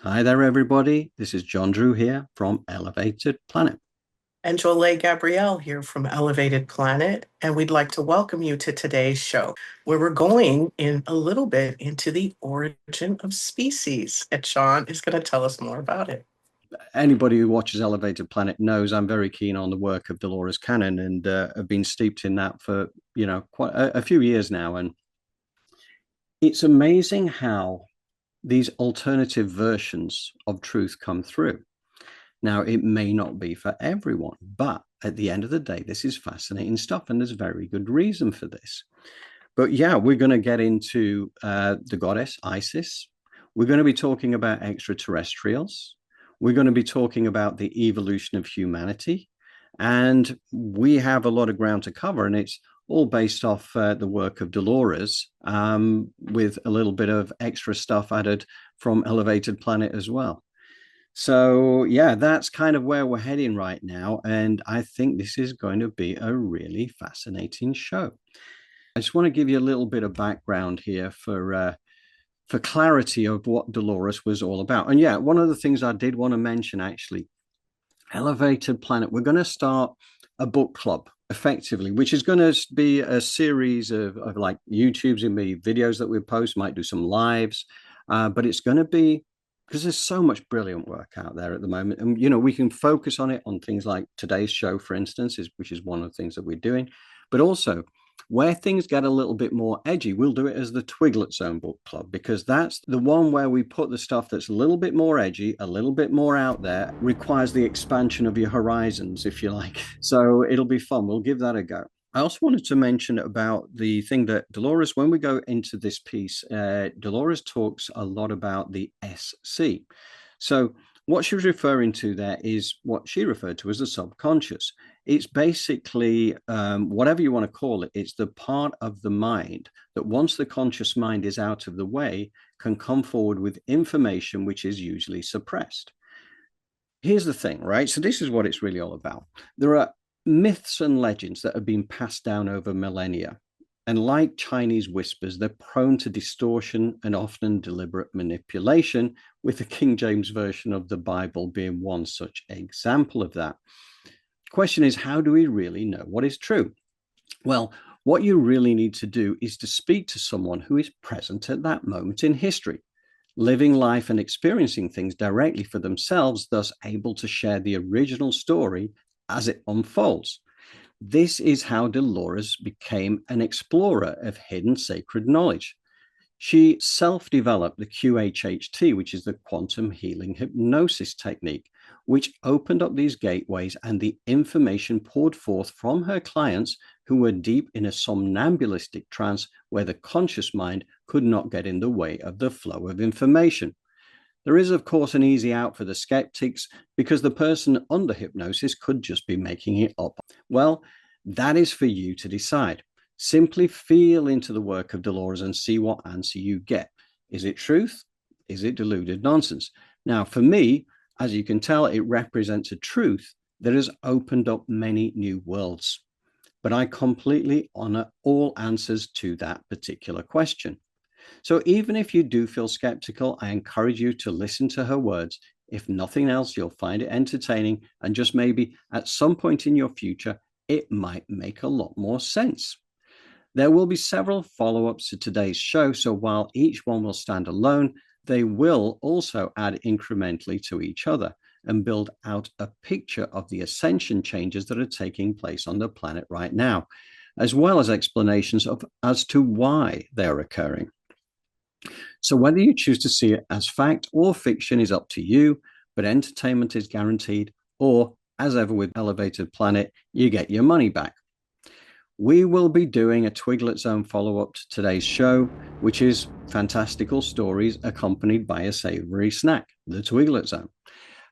Hi there, everybody. This is John Drew here from Elevated Planet. And Jolie Gabrielle here from Elevated Planet, and we'd like to welcome you to today's show, where we're going in a little bit into the origin of species. And Sean is going to tell us more about it. Anybody who watches Elevated Planet knows I'm very keen on the work of Dolores Cannon and have been steeped in that for, quite a few years now. And it's amazing how these alternative versions of truth come through. Now, it may not be for everyone, but at the end of the day, this is fascinating stuff, and there's very good reason for this. But yeah, we're going to get into the goddess Isis. We're going to be talking about extraterrestrials. We're going to be talking about the evolution of humanity. And we have a lot of ground to cover, and it's all based off the work of Dolores, with a little bit of extra stuff added from Elevated Planet as well. So, yeah, that's kind of where we're heading right now. And I think this is going to be a really fascinating show. I just want to give you a little bit of background here for clarity of what Dolores was all about. And yeah, one of the things I did want to mention actually, Elevated Planet, we're going to start a book club effectively, which is going to be a series of like YouTube's and me videos that we post, might do some lives, but it's going to be because there's so much brilliant work out there at the moment. And, we can focus on it on things like today's show, for instance, which is one of the things that we're doing, but also where things get a little bit more edgy, we'll do it as the Twiglet Zone Book Club, because that's the one where we put the stuff that's a little bit more edgy, a little bit more out there, requires the expansion of your horizons, if you like. So it'll be fun. We'll give that a go. I also wanted to mention about the thing that Dolores, when we go into this piece, Dolores talks a lot about the SC. So what she was referring to there is what she referred to as the subconscious. It's basically whatever you want to call it. It's the part of the mind that once the conscious mind is out of the way, can come forward with information which is usually suppressed. Here's the thing, right? So this is what it's really all about. There are myths and legends that have been passed down over millennia. And like Chinese whispers, they're prone to distortion and often deliberate manipulation, with the King James Version of the Bible being one such example of that. Question is, how do we really know what is true? Well, what you really need to do is to speak to someone who is present at that moment in history, living life and experiencing things directly for themselves, thus able to share the original story as it unfolds. This is how Dolores became an explorer of hidden sacred knowledge. She self-developed the QHHT, which is the quantum healing hypnosis technique, which opened up these gateways, and the information poured forth from her clients who were deep in a somnambulistic trance where the conscious mind could not get in the way of the flow of information. There is, of course, an easy out for the skeptics, because the person under hypnosis could just be making it up. Well, that is for you to decide. Simply feel into the work of Dolores and see what answer you get. Is it truth? Is it deluded nonsense? Now, for me, as you can tell, it represents a truth that has opened up many new worlds. But I completely honor all answers to that particular question. So even if you do feel skeptical, I encourage you to listen to her words. If nothing else, you'll find it entertaining, and just maybe at some point in your future, it might make a lot more sense. There will be several follow-ups to today's show, so while each one will stand alone, they will also add incrementally to each other and build out a picture of the ascension changes that are taking place on the planet right now, as well as explanations as to why they're occurring. So whether you choose to see it as fact or fiction is up to you, but entertainment is guaranteed, or as ever with Elevated Planet, you get your money back. We will be doing a Twiglet Zone follow-up to today's show, which is fantastical stories accompanied by a savory snack, the Twiglet Zone.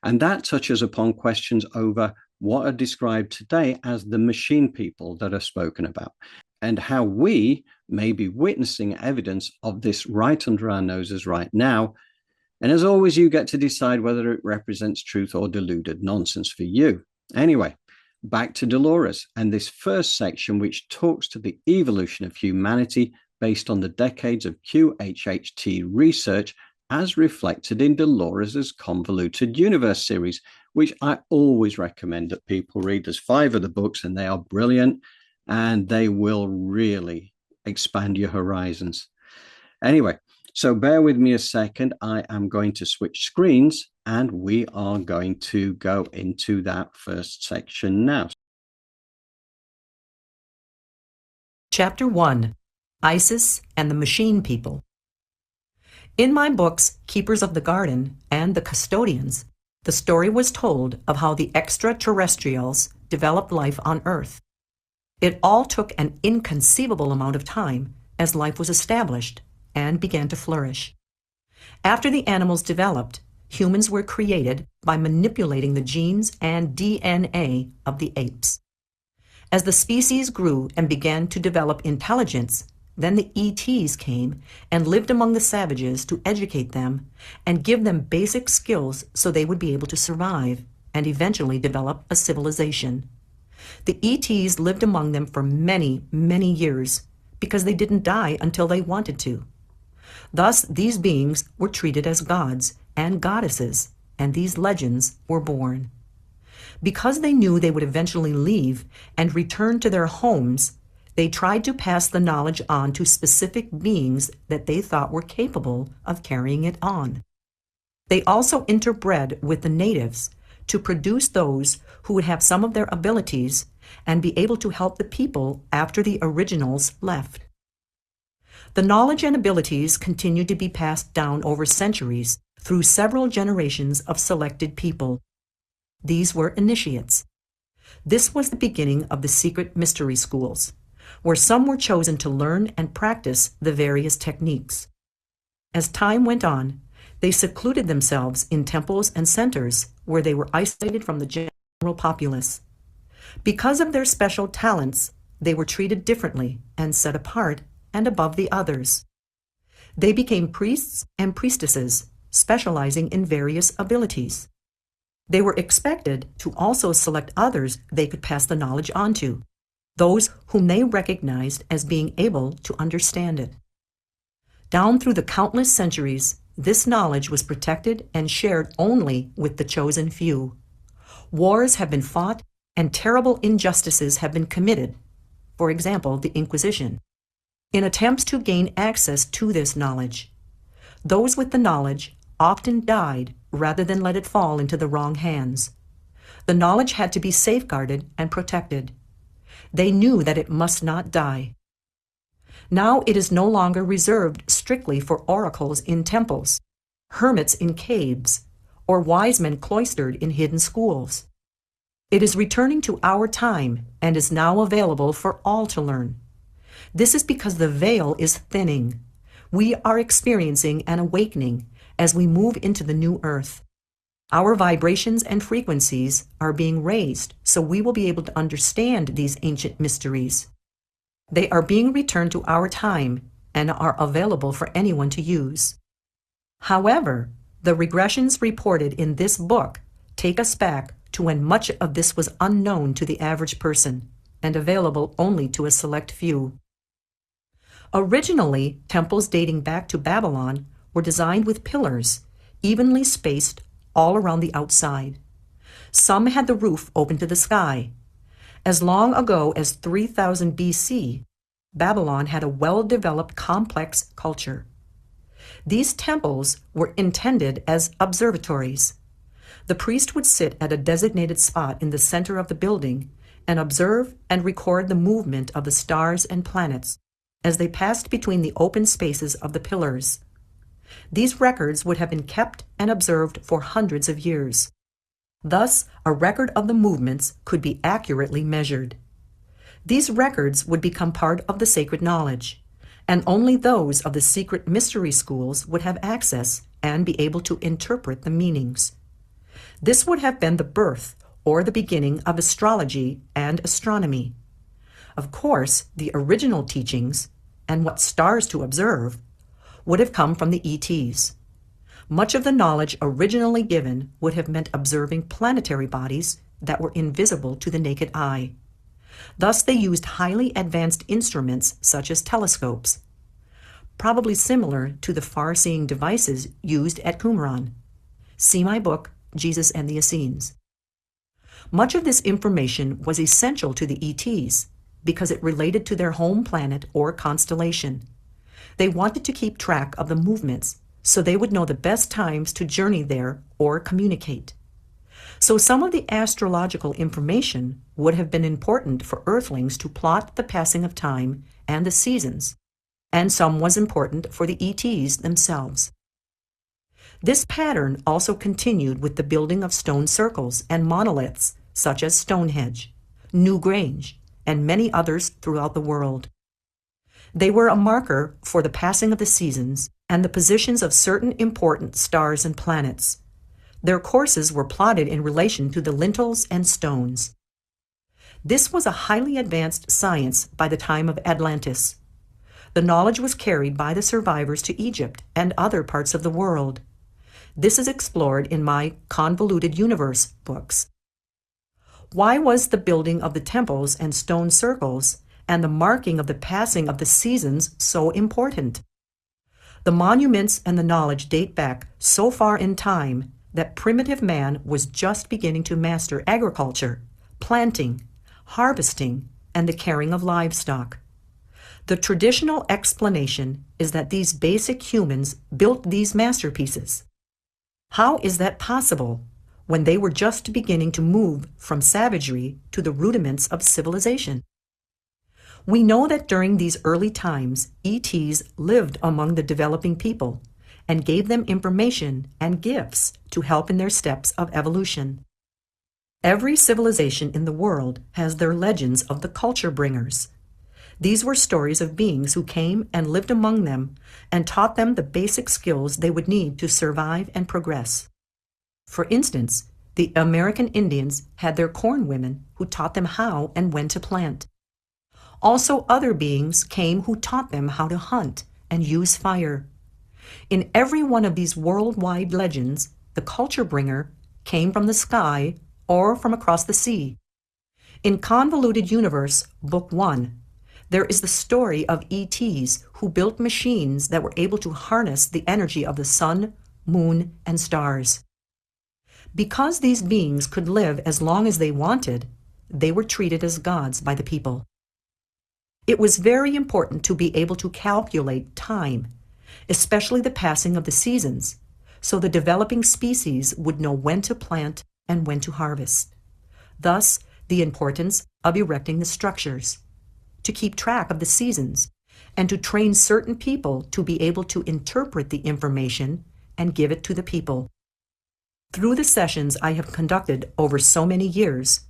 And that touches upon questions over what are described today as the machine people that are spoken about, and how we may be witnessing evidence of this right under our noses right now. And as always, you get to decide whether it represents truth or deluded nonsense for you. Anyway, back to Dolores and this first section, which talks to the evolution of humanity based on the decades of QHHT research as reflected in Dolores's Convoluted Universe series, which I always recommend that people read. There's 5 of the books and they are brilliant and they will really expand your horizons. Anyway, so bear with me a second. I am going to switch screens and we are going to go into that first section now. Chapter 1, Isis and the Machine People. In my books, Keepers of the Garden and The Custodians, the story was told of how the extraterrestrials developed life on Earth. It all took an inconceivable amount of time as life was established and began to flourish. After the animals developed, humans were created by manipulating the genes and DNA of the apes. As the species grew and began to develop intelligence, then the ETs came and lived among the savages to educate them and give them basic skills so they would be able to survive and eventually develop a civilization. The ETs lived among them for many, many years because they didn't die until they wanted to. Thus, these beings were treated as gods and goddesses, and these legends were born. Because they knew they would eventually leave and return to their homes, they tried to pass the knowledge on to specific beings that they thought were capable of carrying it on. They also interbred with the natives to produce those who would have some of their abilities and be able to help the people after the originals left. The knowledge and abilities continued to be passed down over centuries through several generations of selected people. These were initiates. This was the beginning of the secret mystery schools, where some were chosen to learn and practice the various techniques. As time went on, they secluded themselves in temples and centers where they were isolated from the general populace. Because of their special talents, they were treated differently and set apart and above the others. They became priests and priestesses, specializing in various abilities. They were expected to also select others they could pass the knowledge on to, those whom they recognized as being able to understand it. Down through the countless centuries, this knowledge was protected and shared only with the chosen few. Wars have been fought and terrible injustices have been committed, for example, the Inquisition, in attempts to gain access to this knowledge. Those with the knowledge often died rather than let it fall into the wrong hands. The knowledge had to be safeguarded and protected. They knew that it must not die. Now it is no longer reserved strictly for oracles in temples, hermits in caves, or wise men cloistered in hidden schools. It is returning to our time and is now available for all to learn. This is because the veil is thinning. We are experiencing an awakening as we move into the new earth. Our vibrations and frequencies are being raised so we will be able to understand these ancient mysteries. They are being returned to our time and are available for anyone to use. However, the regressions reported in this book take us back to when much of this was unknown to the average person and available only to a select few. Originally, temples dating back to Babylon were designed with pillars, evenly spaced all around the outside. Some had the roof open to the sky. As long ago as 3000 BC, Babylon had a well-developed complex culture. These temples were intended as observatories. The priest would sit at a designated spot in the center of the building and observe and record the movement of the stars and planets as they passed between the open spaces of the pillars. These records would have been kept and observed for hundreds of years. Thus, a record of the movements could be accurately measured. These records would become part of the sacred knowledge, and only those of the secret mystery schools would have access and be able to interpret the meanings. This would have been the birth or the beginning of astrology and astronomy. Of course, the original teachings, and what stars to observe, would have come from the ETs. Much of the knowledge originally given would have meant observing planetary bodies that were invisible to the naked eye. Thus, they used highly advanced instruments such as telescopes. probably similar to the far-seeing devices used at Qumran. See my book, Jesus and the Essenes. Much of this information was essential to the ETs because it related to their home planet or constellation. They wanted to keep track of the movements so they would know the best times to journey there or communicate. So some of the astrological information would have been important for Earthlings to plot the passing of time and the seasons, and some was important for the ETs themselves. This pattern also continued with the building of stone circles and monoliths such as Stonehenge, New Grange, and many others throughout the world. They were a marker for the passing of the seasons and the positions of certain important stars and planets. Their courses were plotted in relation to the lintels and stones. This was a highly advanced science by the time of Atlantis. The knowledge was carried by the survivors to Egypt and other parts of the world. This is explored in my Convoluted Universe books. Why was the building of the temples and stone circles and the marking of the passing of the seasons so important? The monuments and the knowledge date back so far in time that primitive man was just beginning to master agriculture, planting, harvesting, and the caring of livestock. The traditional explanation is that these basic humans built these masterpieces. How is that possible when they were just beginning to move from savagery to the rudiments of civilization? We know that during these early times, ETs lived among the developing people and gave them information and gifts to help in their steps of evolution. Every civilization in the world has their legends of the culture bringers. These were stories of beings who came and lived among them and taught them the basic skills they would need to survive and progress. For instance, the American Indians had their corn women who taught them how and when to plant. Also, other beings came who taught them how to hunt and use fire. In every one of these worldwide legends, the culture bringer came from the sky or from across the sea. In Convoluted Universe, Book 1, there is the story of ETs who built machines that were able to harness the energy of the sun, moon, and stars. Because these beings could live as long as they wanted, they were treated as gods by the people. It was very important to be able to calculate time, especially the passing of the seasons, so the developing species would know when to plant and when to harvest. Thus, the importance of erecting the structures, to keep track of the seasons, and to train certain people to be able to interpret the information and give it to the people. Through the sessions I have conducted over so many years,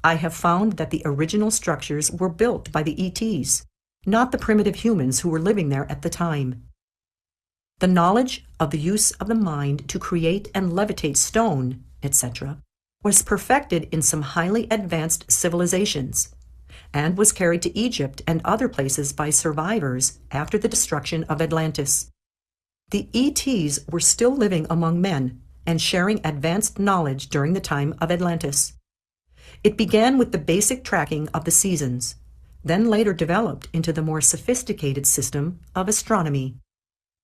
I have found that the original structures were built by the ETs, not the primitive humans who were living there at the time. The knowledge of the use of the mind to create and levitate stone, etc., was perfected in some highly advanced civilizations, and was carried to Egypt and other places by survivors after the destruction of Atlantis. The ETs were still living among men and sharing advanced knowledge during the time of Atlantis. It began with the basic tracking of the seasons, then later developed into the more sophisticated system of astronomy.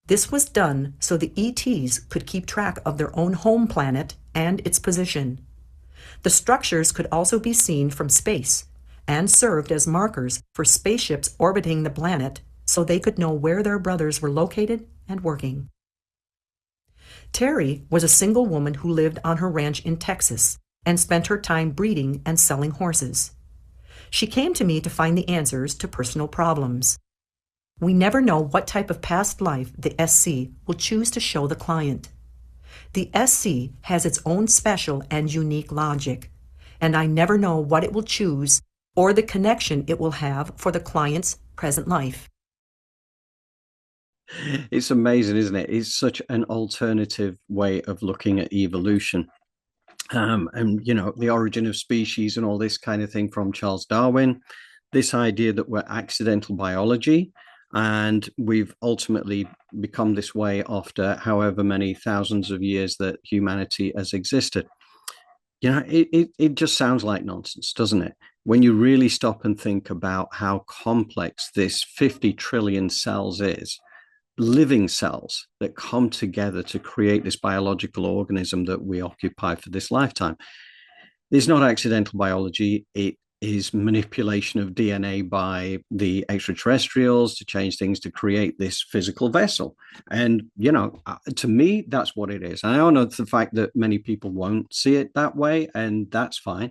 This was done so the ETs could keep track of their own home planet and its position. The structures could also be seen from space and served as markers for spaceships orbiting the planet so they could know where their brothers were located and working. Terri was a single woman who lived on her ranch in Texas and spent her time breeding and selling horses. She came to me to find the answers to personal problems. We never know what type of past life the SC will choose to show the client. The SC has its own special and unique logic, and I never know what it will choose or the connection it will have for the client's present life. It's amazing, isn't it? It's such an alternative way of looking at evolution. And, you know, the origin of species and all this kind of thing from Charles Darwin, this idea that we're accidental biology, and we've ultimately become this way after however many thousands of years that humanity has existed. You know, it just sounds like nonsense, doesn't it? When you really stop and think about how complex this 50 trillion cells is, living cells that come together to create this biological organism that we occupy for this lifetime. It's not accidental biology. It is manipulation of DNA by the extraterrestrials to change things to create this physical vessel. And, to me, that's what it is. I know the fact that many people won't see it that way, and that's fine.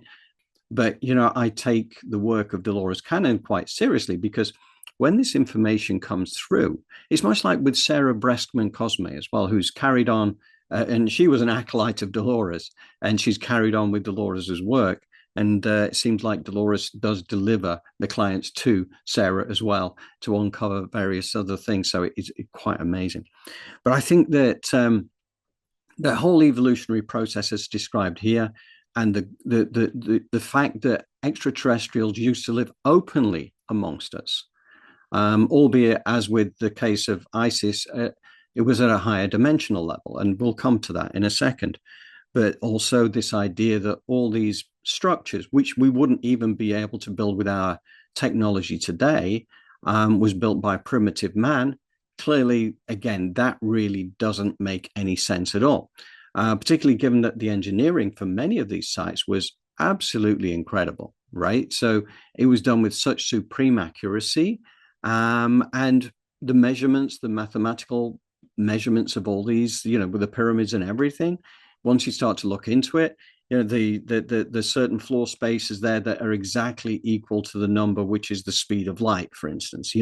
But, I take the work of Dolores Cannon quite seriously, because when this information comes through, it's much like with Sarah Breskman Cosme as well, who's carried on, and she was an acolyte of Dolores, and she's carried on with Dolores's work. And it seems like Dolores does deliver the clients to Sarah as well to uncover various other things. So it's quite amazing. But I think that the whole evolutionary process as described here, and the fact that extraterrestrials used to live openly amongst us, albeit as with the case of Isis, it was at a higher dimensional level, and we'll come to that in a second. But also this idea that all these structures, which we wouldn't even be able to build with our technology today, was built by primitive man. Clearly, again, that really doesn't make any sense at all, particularly given that the engineering for many of these sites was absolutely incredible, right? So it was done with such supreme accuracy, and the measurements, the mathematical measurements of all these, with the pyramids and everything. Once you start to look into it, the certain floor spaces there that are exactly equal to the number, which is the speed of light, for instance.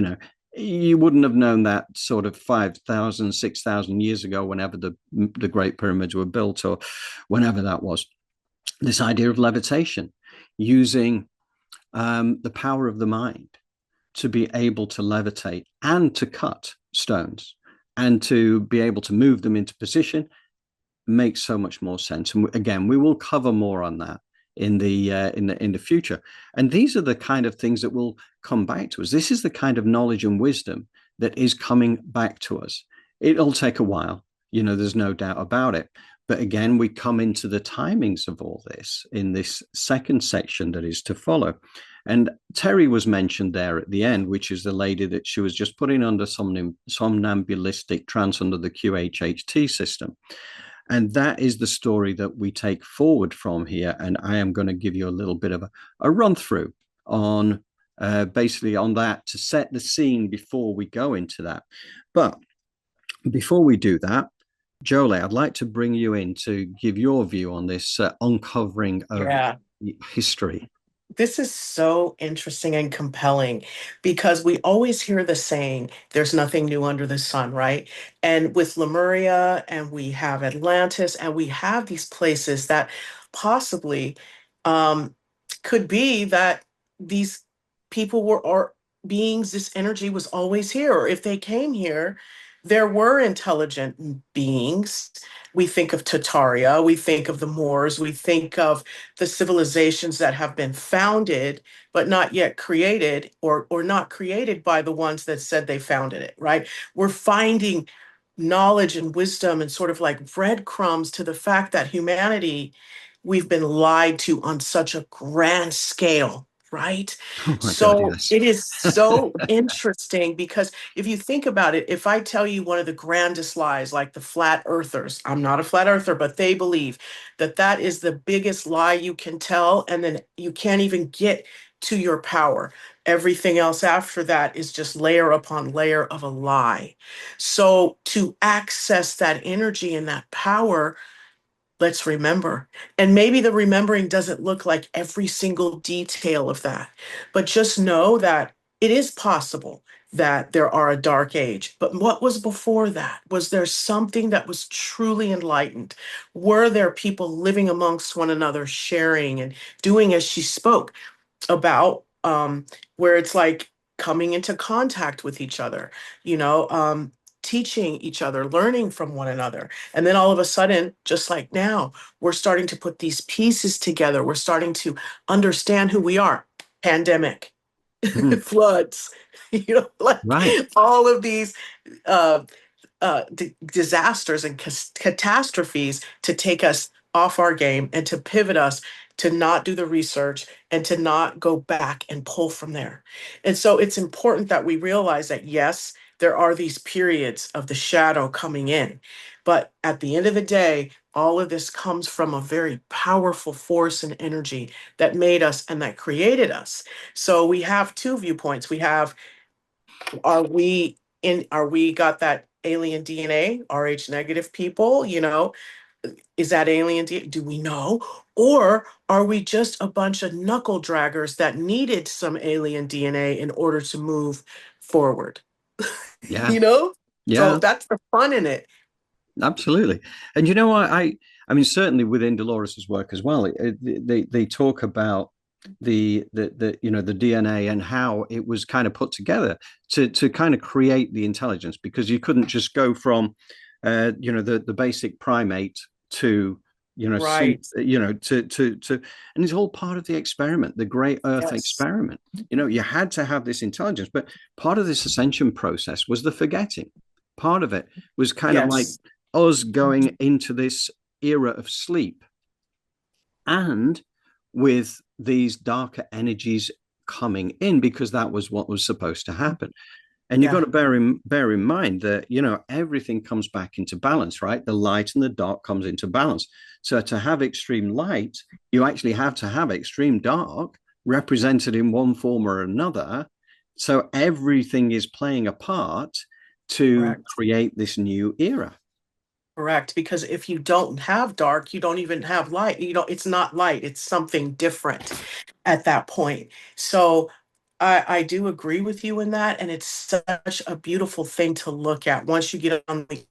You wouldn't have known that sort of 5,000, 6,000 years ago, whenever the Great Pyramids were built, or whenever that was. This idea of levitation, using the power of the mind to be able to levitate and to cut stones and to be able to move them into position, makes so much more sense. And again, we will cover more on that in the future. And these are the kind of things that will come back to us. This is the kind of knowledge and wisdom that is coming back to us. It'll take a while, there's no doubt about it. But again, we come into the timings of all this in this second section that is to follow. And Terri was mentioned there at the end, which is the lady that she was just putting under somnambulistic trance under the QHHT system. And that is the story that we take forward from here. And I am going to give you a little bit of a run through on basically on that to set the scene before we go into that. But before we do that, Jolie, I'd like to bring you in to give your view on this uncovering of history. This is so interesting and compelling, because we always hear the saying, there's nothing new under the sun, right? And with Lemuria, and we have Atlantis, and we have these places that possibly could be that these people were, or beings, this energy was always here. Or if they came here, there were intelligent beings. We think of Tartaria, we think of the Moors, we think of the civilizations that have been founded but not yet created, or not created by the ones that said they founded it, right? We're finding knowledge and wisdom and sort of like breadcrumbs to the fact that humanity, we've been lied to on such a grand scale, right? Oh my So God, yes. it is so interesting, because if you think about it, if I tell you one of the grandest lies, like the flat earthers, I'm not a flat earther, but they believe that that is the biggest lie you can tell, and then you can't even get to your power. Everything else after that is just layer upon layer of a lie. So to access that energy and that power, let's remember. And maybe the remembering doesn't look like every single detail of that, but just know that it is possible that there are a dark age. But what was before that? Was there something that was truly enlightened? Were there people living amongst one another, sharing and doing as she spoke about, where it's like coming into contact with each other, teaching each other, learning from one another. And then all of a sudden, just like now, we're starting to put these pieces together. We're starting to understand who we are. Pandemic, floods, Right. all of these disasters and catastrophes to take us off our game and to pivot us to not do the research and to not go back and pull from there. And so it's important that we realize that, yes, there are these periods of the shadow coming in. But at the end of the day, all of this comes from a very powerful force and energy that made us and that created us. So we have two viewpoints. We have, are we got that alien DNA, Rh negative people, is that alien DNA? Do we know? Or are we just a bunch of knuckle draggers that needed some alien DNA in order to move forward? Yeah. you know? So Yeah. that's the fun in it. Absolutely. And you know, I mean, certainly within Dolores's work as well, they talk about the DNA and how it was kind of put together to kind of create the intelligence, because you couldn't just go from the basic primate to Right. to and it's all part of the experiment, the great earth Yes. experiment. You had to have this intelligence, but part of this ascension process was the forgetting. Part of it was kind of like Yes. us going into this era of sleep, and with these darker energies coming in, because that was what was supposed to happen. And you've got Yeah. to bear in mind that everything comes back into balance, right? The light and the dark comes into balance. So to have extreme light, you actually have to have extreme dark represented in one form or another. So everything is playing a part to Correct. create this new era. Correct. Because if you don't have dark, you don't even have light. It's not light, it's something different at that point. So I do agree with you in that. And it's such a beautiful thing to look at once you get on the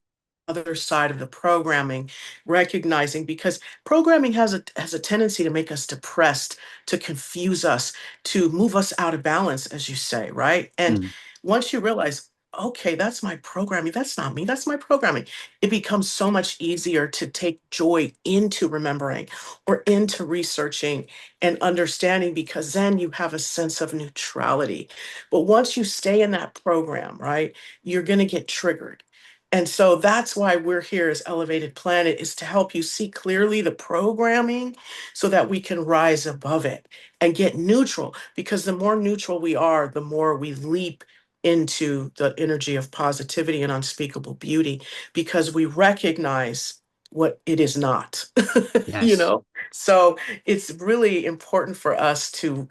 other side of the programming, recognizing, because programming has a tendency to make us depressed, to confuse us, to move us out of balance, as you say, right? And Mm. once you realize, okay, that's my programming, that's not me, that's my programming, it becomes so much easier to take joy into remembering or into researching and understanding, because then you have a sense of neutrality. But once you stay in that program, right, you're going to get triggered. And so that's why we're here as Elevated Planet, is to help you see clearly the programming so that we can rise above it and get neutral. Because the more neutral we are, the more we leap into the energy of positivity and unspeakable beauty, because we recognize what it is not. you Yes. know? So it's really important for us to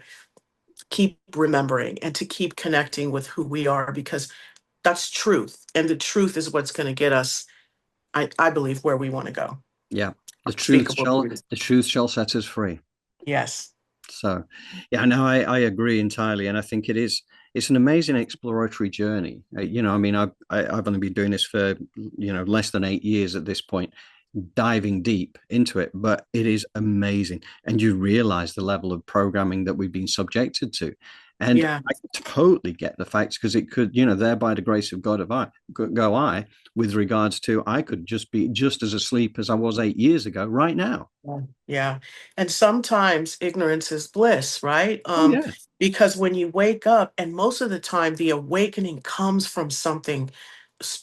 keep remembering and to keep connecting with who we are, because that's truth. And the truth is what's going to get us, I believe, where we want to go. Yeah. The truth Unspeakable shall beauty. the truth shall set us free. Yes. So, yeah, no, I agree entirely, and I think it's an amazing exploratory journey. I mean, I've only been doing this for less than 8 years at this point, diving deep into it, but it is amazing, and you realize the level of programming that we've been subjected to, and Yeah. I totally get the facts, because it could, there by the grace of God, if I go, with regards to, I could just be just as asleep as I was 8 years ago, right now. Yeah. Yeah. And sometimes ignorance is bliss, right? Oh yeah. Because when you wake up, and most of the time the awakening comes from something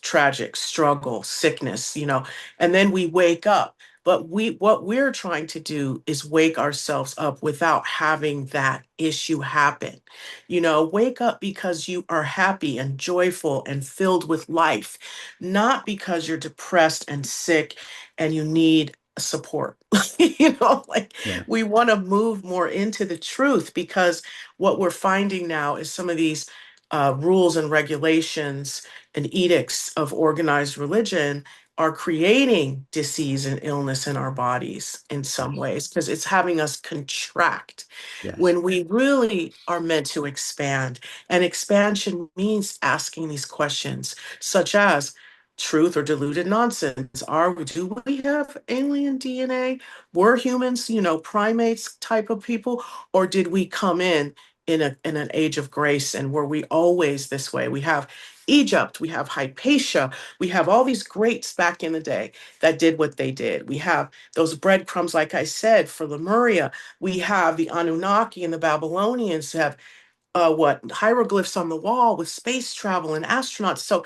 tragic, struggle, sickness, and then we wake up. But what we're trying to do is wake ourselves up without having that issue happen. Wake up because you are happy and joyful and filled with life, not because you're depressed and sick and you need support. Like, Yeah. we want to move more into the truth, because what we're finding now is some of these rules and regulations and edicts of organized religion are creating disease and illness in our bodies in some Yes. ways, because it's having us contract Yes. when we really are meant to expand. And expansion means asking these questions, such as, truth or diluted nonsense? Do we have alien DNA? Were humans, primates type of people, or did we come in an age of grace, and were we always this way? We have Egypt, we have Hypatia, we have all these greats back in the day that did what they did. We have those breadcrumbs, like I said, for Lemuria. We have the Anunnaki and the Babylonians have what hieroglyphs on the wall with space travel and astronauts. So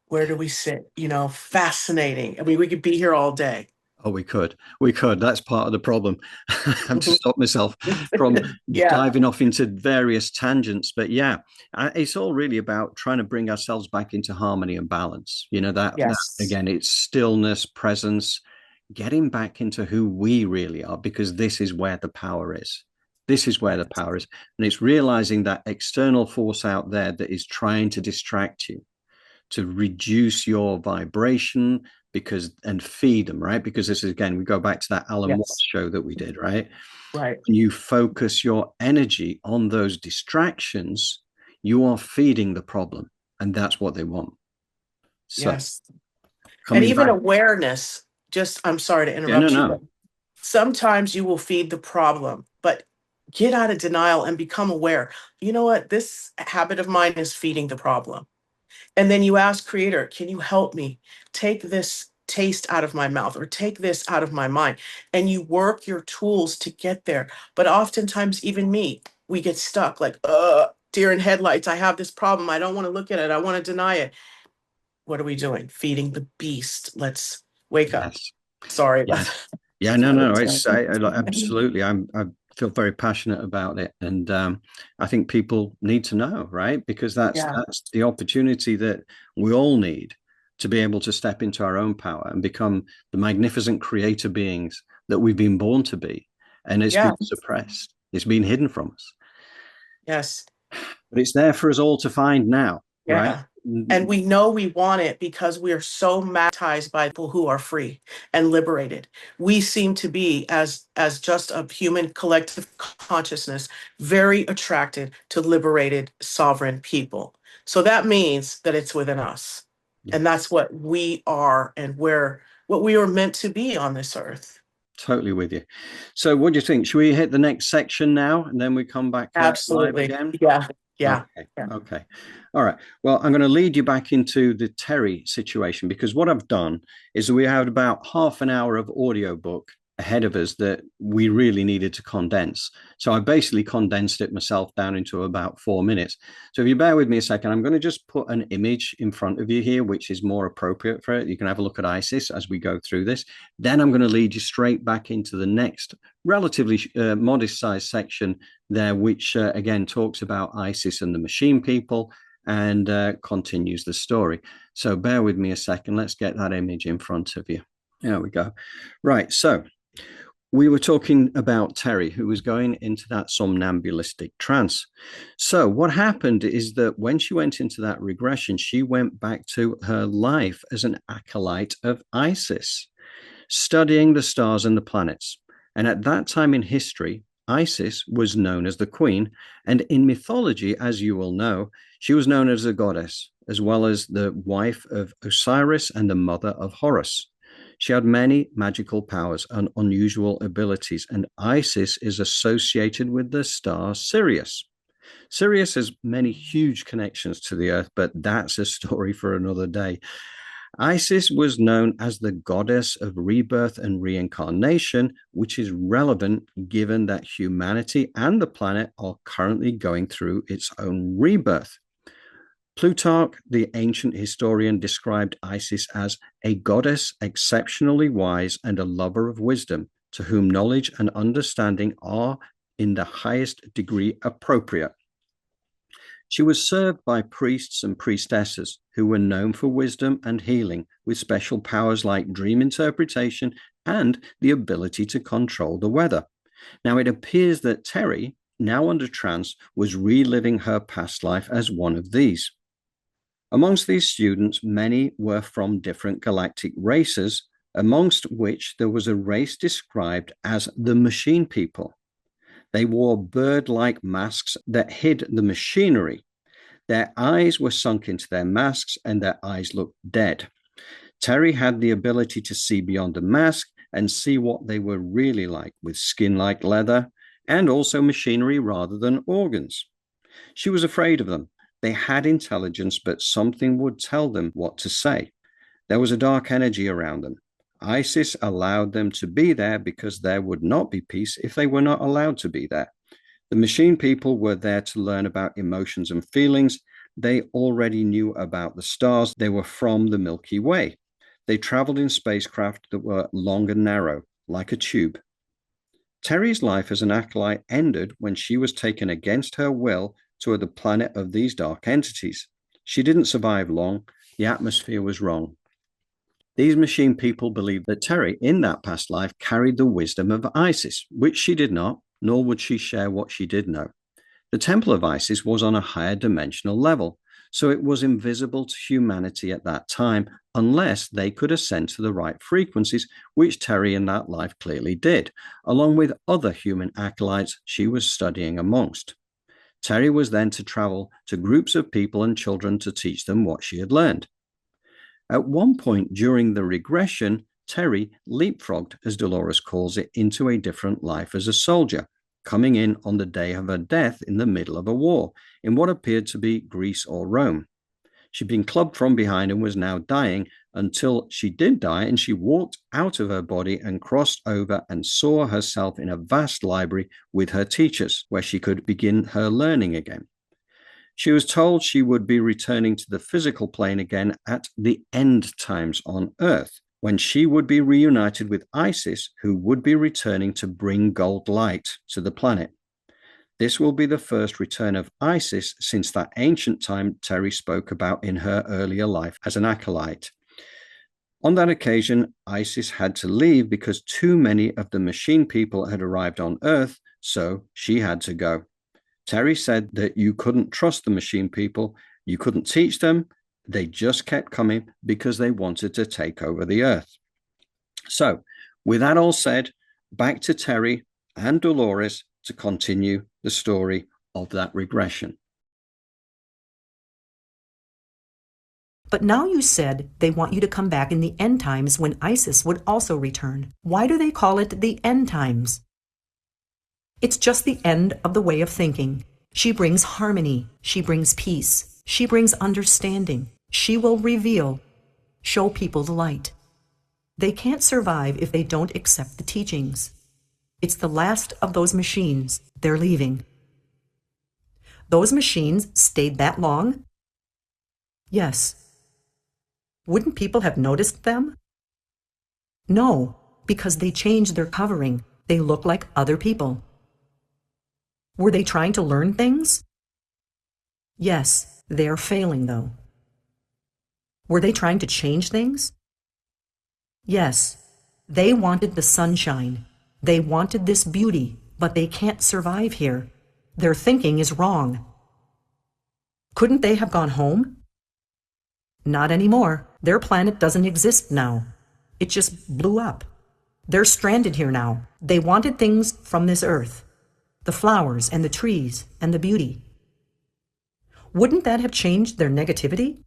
where do we sit? Fascinating. I mean, we could be here all day. Oh, we could. That's part of the problem. I have to stop myself from Yeah. diving off into various tangents. But yeah, it's all really about trying to bring ourselves back into harmony and balance. That Yes. again, it's stillness, presence, getting back into who we really are, because this is where the power is. This is where the power is. And it's realizing that external force out there that is trying to distract you, to reduce your vibration, and feed them, right? Because this is, again, we go back to that Alan Watts show that we did, right? Right. When you focus your energy on those distractions, you are feeding the problem, and that's what they want. So, yes. And even back, awareness, I'm sorry to interrupt you, but sometimes you will feed the problem, but get out of denial and become aware. You know what? This habit of mine is feeding the problem. And then you ask Creator, can you help me take this taste out of my mouth or take this out of my mind? And you work your tools to get there. But oftentimes, even me, we get stuck like, deer in headlights. I have this problem. I don't want to look at it. I want to deny it. What are we doing? Feeding the beast. Let's wake up. Sorry about that. Yeah, no. It's absolutely. I feel very passionate about it, and I think people need to know, right? Because that's the opportunity that we all need to be able to step into our own power and become the magnificent creator beings that we've been born to be. And it's been suppressed. It's been hidden from us. Yes. But it's there for us all to find now, right? And we know we want it because we are so magnetized by people who are free and liberated. We seem to be, as just a human collective consciousness, very attracted to liberated, sovereign people. So that means that it's within us. And that's what we are, and what we are meant to be on this earth. Totally with you. So what do you think? Should we hit the next section now, and then we come back live again? Yeah. Okay. All right. Well, I'm going to lead you back into the Terri situation, because what I've done is we had about half an hour of audiobook ahead of us that we really needed to condense. So I basically condensed it myself down into about 4 minutes. So if you bear with me a second, I'm going to just put an image in front of you here, which is more appropriate for it. You can have a look at Isis as we go through this. Then I'm going to lead you straight back into the next relatively modest sized section there, which again talks about Isis and the machine people, and continues the story. So bear with me a second. Let's get that image in front of you. There we go. Right. So we were talking about Terri, who was going into that somnambulistic trance. So what happened is that when she went into that regression, she went back to her life as an acolyte of Isis, studying the stars and the planets. And at that time in history, Isis was known as the queen. And in mythology, as you will know, she was known as a goddess, as well as the wife of Osiris and the mother of Horus. She had many magical powers and unusual abilities, and Isis is associated with the star Sirius. Sirius has many huge connections to the Earth, but that's a story for another day. Isis was known as the goddess of rebirth and reincarnation, which is relevant given that humanity and the planet are currently going through its own rebirth. Plutarch, the ancient historian, described Isis as a goddess exceptionally wise and a lover of wisdom, to whom knowledge and understanding are in the highest degree appropriate. She was served by priests and priestesses who were known for wisdom and healing, with special powers like dream interpretation and the ability to control the weather. Now, it appears that Terri, now under trance, was reliving her past life as one of these. Amongst these students, many were from different galactic races, amongst which there was a race described as the machine people. They wore bird-like masks that hid the machinery. Their eyes were sunk into their masks and their eyes looked dead. Terri had the ability to see beyond a mask and see what they were really like, with skin like leather and also machinery rather than organs. She was afraid of them. They had intelligence, but something would tell them what to say. There was a dark energy around them. Isis allowed them to be there because there would not be peace if they were not allowed to be there. The machine people were there to learn about emotions and feelings. They already knew about the stars. They were from the Milky Way. They traveled in spacecraft that were long and narrow, like a tube. Terri's life as an acolyte ended when she was taken against her will to the planet of these dark entities. She didn't survive long. The atmosphere was wrong. These machine people believed that Terri, in that past life, carried the wisdom of Isis, which she did not, nor would she share what she did know. The Temple of Isis was on a higher dimensional level, so it was invisible to humanity at that time unless they could ascend to the right frequencies, which Terri in that life clearly did, along with other human acolytes she was studying amongst. Terri was then to travel to groups of people and children to teach them what she had learned. At one point during the regression, Terri leapfrogged, as Dolores calls it, into a different life as a soldier, coming in on the day of her death in the middle of a war, in what appeared to be Greece or Rome. She'd been clubbed from behind and was now dying until she did die, and she walked out of her body and crossed over and saw herself in a vast library with her teachers, where she could begin her learning again. She was told she would be returning to the physical plane again at the end times on Earth, when she would be reunited with Isis, who would be returning to bring gold light to the planet. This will be the first return of Isis since that ancient time Terri spoke about in her earlier life as an acolyte. On that occasion, Isis had to leave because too many of the machine people had arrived on Earth, so she had to go. Terri said that you couldn't trust the machine people, you couldn't teach them, they just kept coming because they wanted to take over the Earth. So, with that all said, back to Terri and Dolores to continue the story of that regression. But now you said they want you to come back in the end times when Isis would also return. Why do they call it the end times? It's just the end of the way of thinking. She brings harmony. She brings peace. She brings understanding. She will reveal, show people the light. They can't survive if they don't accept the teachings. It's the last of those machines. They're leaving. Those machines stayed that long? Yes. Wouldn't people have noticed them? No, because they changed their covering. They look like other people. Were they trying to learn things? Yes, they are failing though. Were they trying to change things? Yes, they wanted the sunshine. They wanted this beauty, but they can't survive here. Their thinking is wrong. Couldn't they have gone home? Not anymore. Their planet doesn't exist now. It just blew up. They're stranded here now. They wanted things from this earth. The flowers and the trees and the beauty. Wouldn't that have changed their negativity?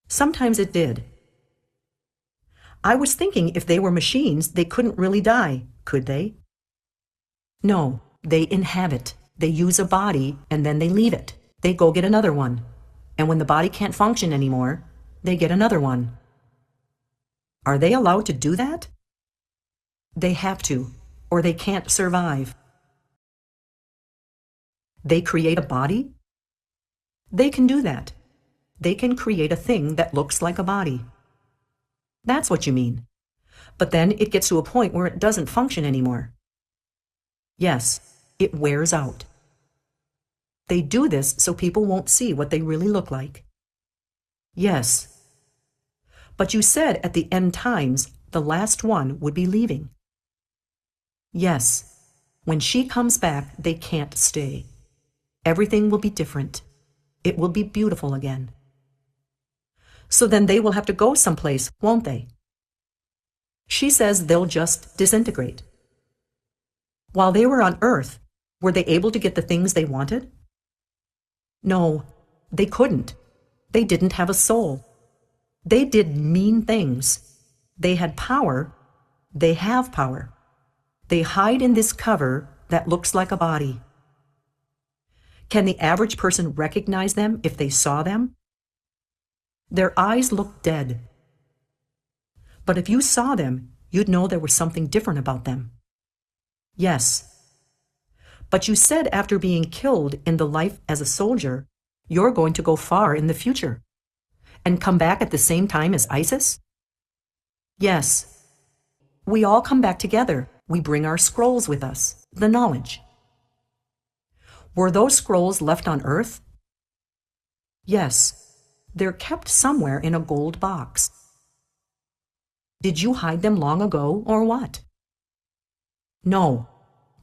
Sometimes it did. I was thinking if they were machines, they couldn't really die, could they? No, they inhabit. They use a body and then they leave it. They go get another one. And when the body can't function anymore, they get another one. Are they allowed to do that? They have to, or they can't survive. They create a body? They can do that. They can create a thing that looks like a body. That's what you mean. But then it gets to a point where it doesn't function anymore. Yes, it wears out. They do this so people won't see what they really look like. Yes. But you said at the end times, the last one would be leaving. Yes. When she comes back, they can't stay. Everything will be different. It will be beautiful again. So then they will have to go someplace, won't they? She says they'll just disintegrate. While they were on Earth, were they able to get the things they wanted? No, they couldn't. They didn't have a soul. They did mean things. They had power. They have power. They hide in this cover that looks like a body. Can the average person recognize them if they saw them? Their eyes look dead. But if you saw them, you'd know there was something different about them. Yes. But you said after being killed in the life as a soldier, you're going to go far in the future and come back at the same time as Isis? Yes. We all come back together. We bring our scrolls with us, the knowledge. Were those scrolls left on Earth? Yes. They're kept somewhere in a gold box. Did you hide them long ago, or what? No.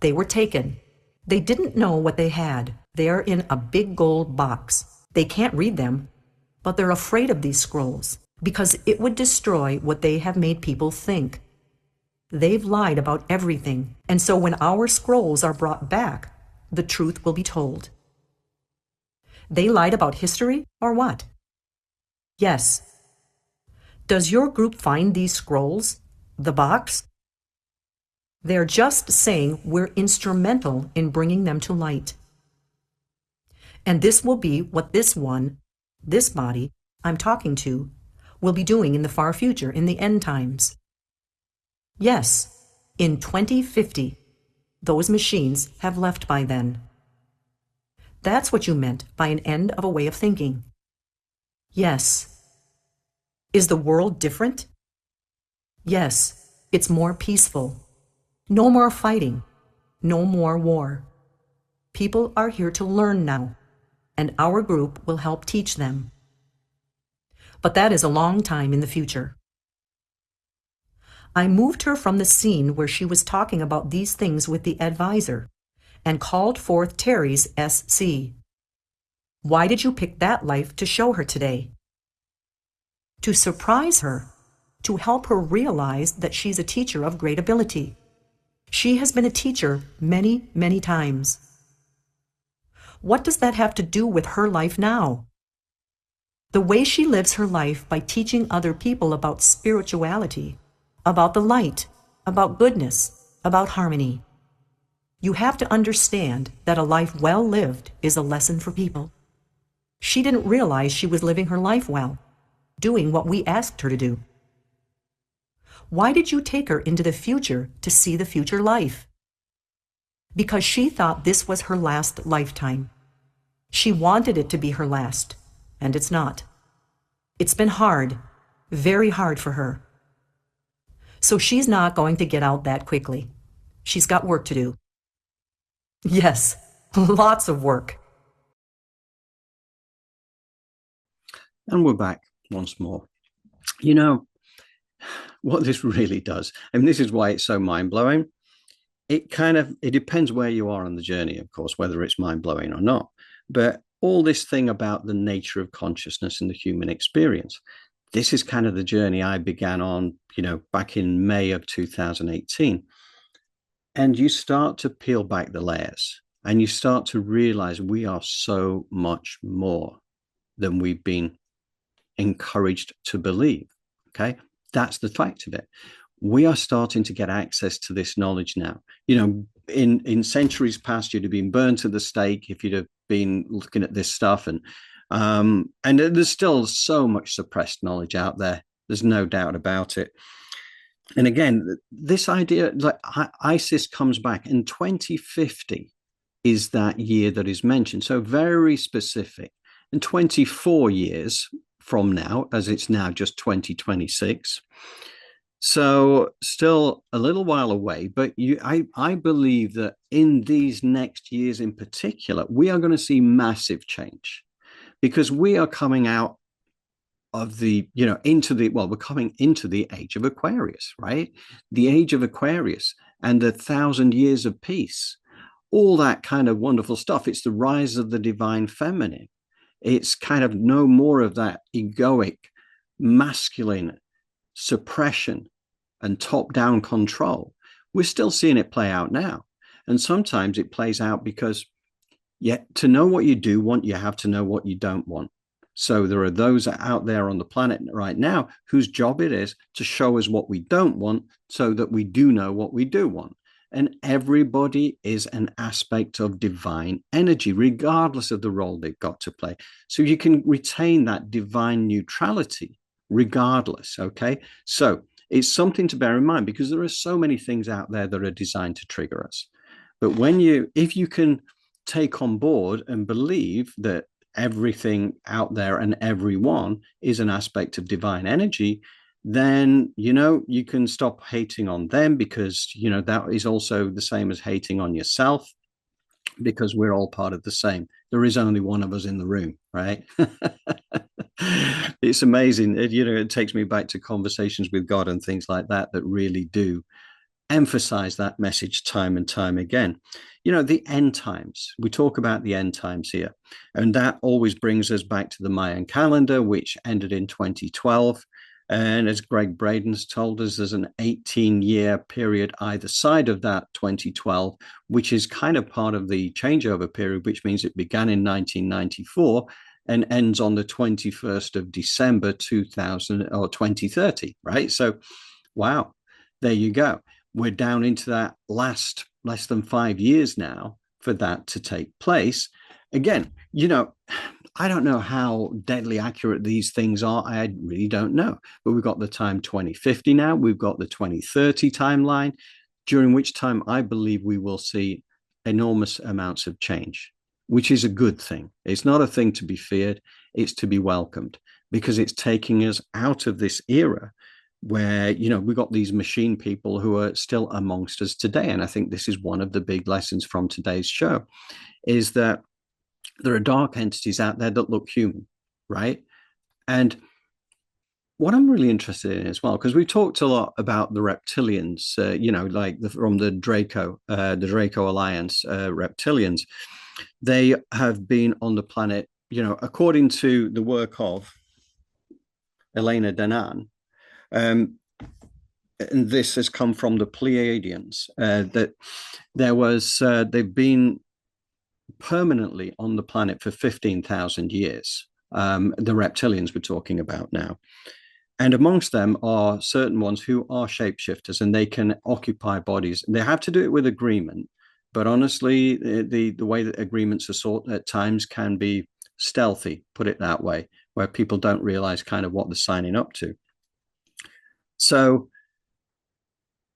They were taken. They didn't know what they had. They are in a big gold box. They can't read them, but they're afraid of these scrolls because it would destroy what they have made people think. They've lied about everything, and so when our scrolls are brought back, the truth will be told. They lied about history, or what? Yes. Does your group find these scrolls, the box? They're just saying we're instrumental in bringing them to light. And this will be what this body I'm talking to, will be doing in the far future, in the end times. Yes, in 2050, those machines have left by then. That's what you meant by an end of a way of thinking. Yes. Is the world different? Yes, it's more peaceful. No more fighting. No more war. People are here to learn now, and our group will help teach them. But that is a long time in the future. I moved her from the scene where she was talking about these things with the advisor and called forth Terri's SC. Why did you pick that life to show her today? To surprise her, to help her realize that she's a teacher of great ability. She has been a teacher many, many times. What does that have to do with her life now? The way she lives her life by teaching other people about spirituality, about the light, about goodness, about harmony. You have to understand that a life well lived is a lesson for people. She didn't realize she was living her life well, doing what we asked her to do. Why did you take her into the future to see the future life? Because she thought this was her last lifetime. She wanted it to be her last, and it's not. It's been hard, very hard for her. So she's not going to get out that quickly. She's got work to do. Yes, lots of work. And we're back once more. You know, what this really does, and this is why it's so mind-blowing, it depends where you are on the journey, of course, whether it's mind-blowing or not. But all this thing about the nature of consciousness and the human experience, this is kind of the journey I began on, back in May of 2018. And you start to peel back the layers and you start to realize we are so much more than we've been encouraged to believe. Okay. That's the fact of it. We are starting to get access to this knowledge now. In centuries past, you'd have been burned to the stake if you'd have been looking at this stuff. And there's still so much suppressed knowledge out there. There's no doubt about it. And again, this idea, like ISIS comes back in 2050 is that year that is mentioned. So very specific. And 24 years from now, as it's now just 2026. So still a little while away, but I believe that in these next years in particular, we are going to see massive change because we are coming out of we're coming into the age of Aquarius, right? The age of Aquarius and the 1,000 years of peace, all that kind of wonderful stuff. It's the rise of the divine feminine. It's kind of no more of that egoic, masculine suppression and top-down control. We're still seeing it play out now. And sometimes it plays out because to know what you do want, you have to know what you don't want. So there are those out there on the planet right now whose job it is to show us what we don't want so that we do know what we do want. And everybody is an aspect of divine energy, regardless of the role they've got to play. So you can retain that divine neutrality regardless, okay? So it's something to bear in mind because there are so many things out there that are designed to trigger us. But if you can take on board and believe that everything out there and everyone is an aspect of divine energy, then, you know, you can stop hating on them, because, you know, that is also the same as hating on yourself, because we're all part of the same. There is only one of us in the room, right? It's amazing. You know, it takes me back to conversations with God and things like that that really do emphasize that message time and time again. You know, the end times, we talk about the end times here, and that always brings us back to the Mayan calendar, which ended in 2012. And as Greg Braden's told us, there's an 18-year period either side of that 2012, which is kind of part of the changeover period, which means it began in 1994 and ends on the 21st of December 2000 or 2030, right? So, wow, there you go. We're down into that last less than 5 years now for that to take place. Again, you know, I don't know how deadly accurate these things are. I really don't know. But we've got the time 2050 now. We've got the 2030 timeline, during which time I believe we will see enormous amounts of change, which is a good thing. It's not a thing to be feared. It's to be welcomed, because it's taking us out of this era where, you know, we've got these machine people who are still amongst us today. And I think this is one of the big lessons from today's show, is that there are dark entities out there that look human, right? And what I'm really interested in as well, because we talked a lot about the reptilians, you know, like from the Draco Alliance reptilians. They have been on the planet, you know, according to the work of Elena Danaan, and this has come from the Pleiadians, that there was, they've been permanently on the planet for 15,000 years. The reptilians we're talking about now. And amongst them are certain ones who are shapeshifters, and they can occupy bodies. They have to do it with agreement. But honestly, the way that agreements are sought at times can be stealthy, put it that way, where people don't realize kind of what they're signing up to. So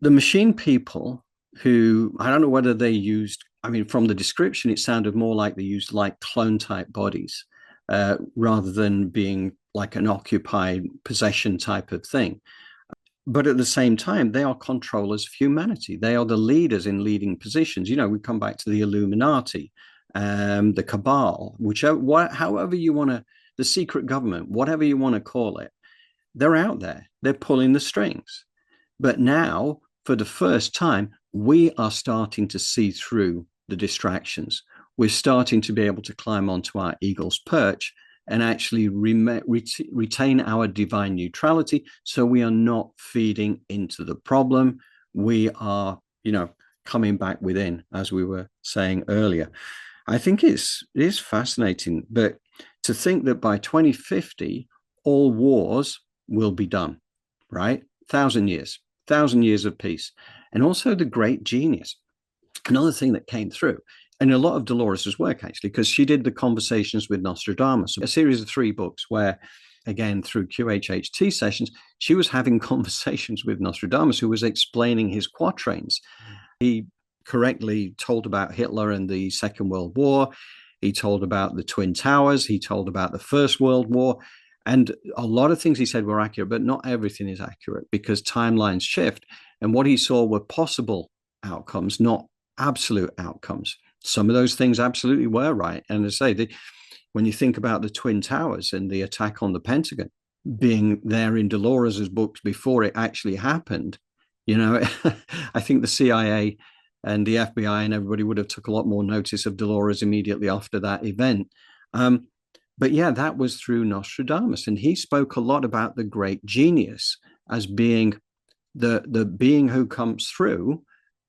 the machine people, who, I don't know whether they used, I mean, from the description, it sounded more like they used like clone type bodies, rather than being like an occupied possession type of thing. But at the same time, they are controllers of humanity. They are the leaders in leading positions. You know, we come back to the Illuminati, the Cabal, however you want to, the secret government, whatever you want to call it. They're out there. They're pulling the strings. But now, for the first time, we are starting to see through the distractions. We're starting to be able to climb onto our eagle's perch and actually retain our divine neutrality, so we are not feeding into the problem. We are, you know, coming back within, as we were saying earlier. I think it is fascinating, but to think that by 2050, all wars will be done, right? 1,000 years of peace. And also the great genius. Another thing that came through, and a lot of Dolores's work, actually, because she did the Conversations with Nostradamus, a series of 3 books where, again, through QHHT sessions, she was having conversations with Nostradamus, who was explaining his quatrains. He correctly told about Hitler and the Second World War. He told about the Twin Towers. He told about the First World War. And a lot of things he said were accurate, but not everything is accurate, because timelines shift. And what he saw were possible outcomes, not absolute outcomes. Some of those things absolutely were right. And as I say, when you think about the Twin Towers and the attack on the Pentagon being there in Dolores's books before it actually happened, you know, I think the CIA and the FBI and everybody would have took a lot more notice of Dolores immediately after that event. But yeah, that was through Nostradamus. And he spoke a lot about the great genius as being the being who comes through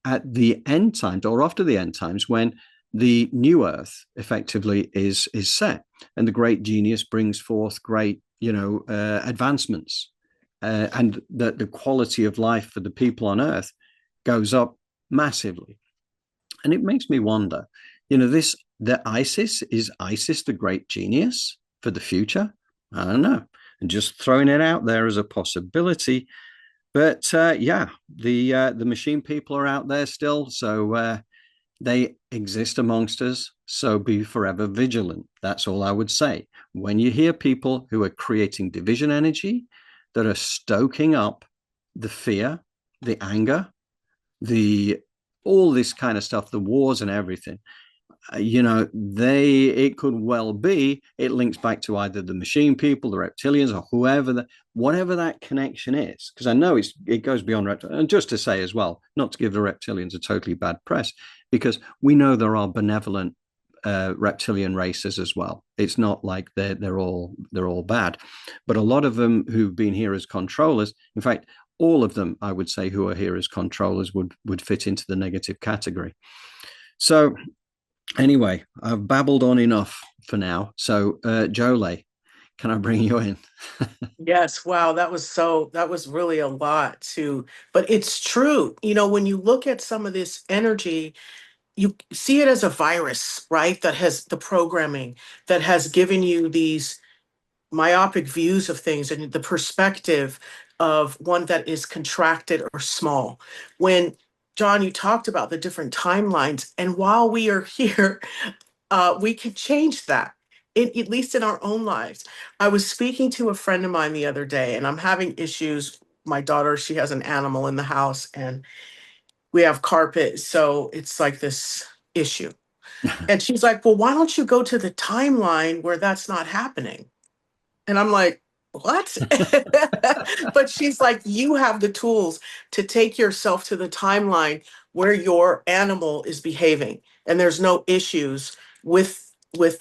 at the end times, or after the end times, when the new earth effectively is set, and the great genius brings forth great, you know, advancements, and the quality of life for the people on earth goes up massively. And it makes me wonder, you know, is Isis the great genius for the future? I don't know. And just throwing it out there as a possibility. But yeah, the machine people are out there still, so they exist amongst us. So be forever vigilant. That's all I would say. When you hear people who are creating division energy, that are stoking up the fear, the anger, the all this kind of stuff, the wars and everything. It could well be it links back to either the machine people, the reptilians, or whatever that connection is. Because I know it goes beyond reptilians. And just to say as well, not to give the reptilians a totally bad press, because we know there are benevolent reptilian races as well. It's not like they're all bad, but a lot of them who've been here as controllers, in fact, all of them, I would say, who are here as controllers would fit into the negative category. So anyway, I've babbled on enough for now. So, Jolie, can I bring you in? Yes, wow, that was really a lot too. But it's true. When you look at some of this energy, you see it as a virus, right? That has the programming that has given you these myopic views of things and the perspective of one that is contracted or small. When John, you talked about the different timelines, and while we are here, we can change that. At least in our own lives. I was speaking to a friend of mine the other day, and I'm having issues. My daughter, she has an animal in the house, and we have carpet, so it's like this issue. And she's like, well, why don't you go to the timeline where that's not happening? And I'm like, what? But she's like, you have the tools to take yourself to the timeline where your animal is behaving and there's no issues with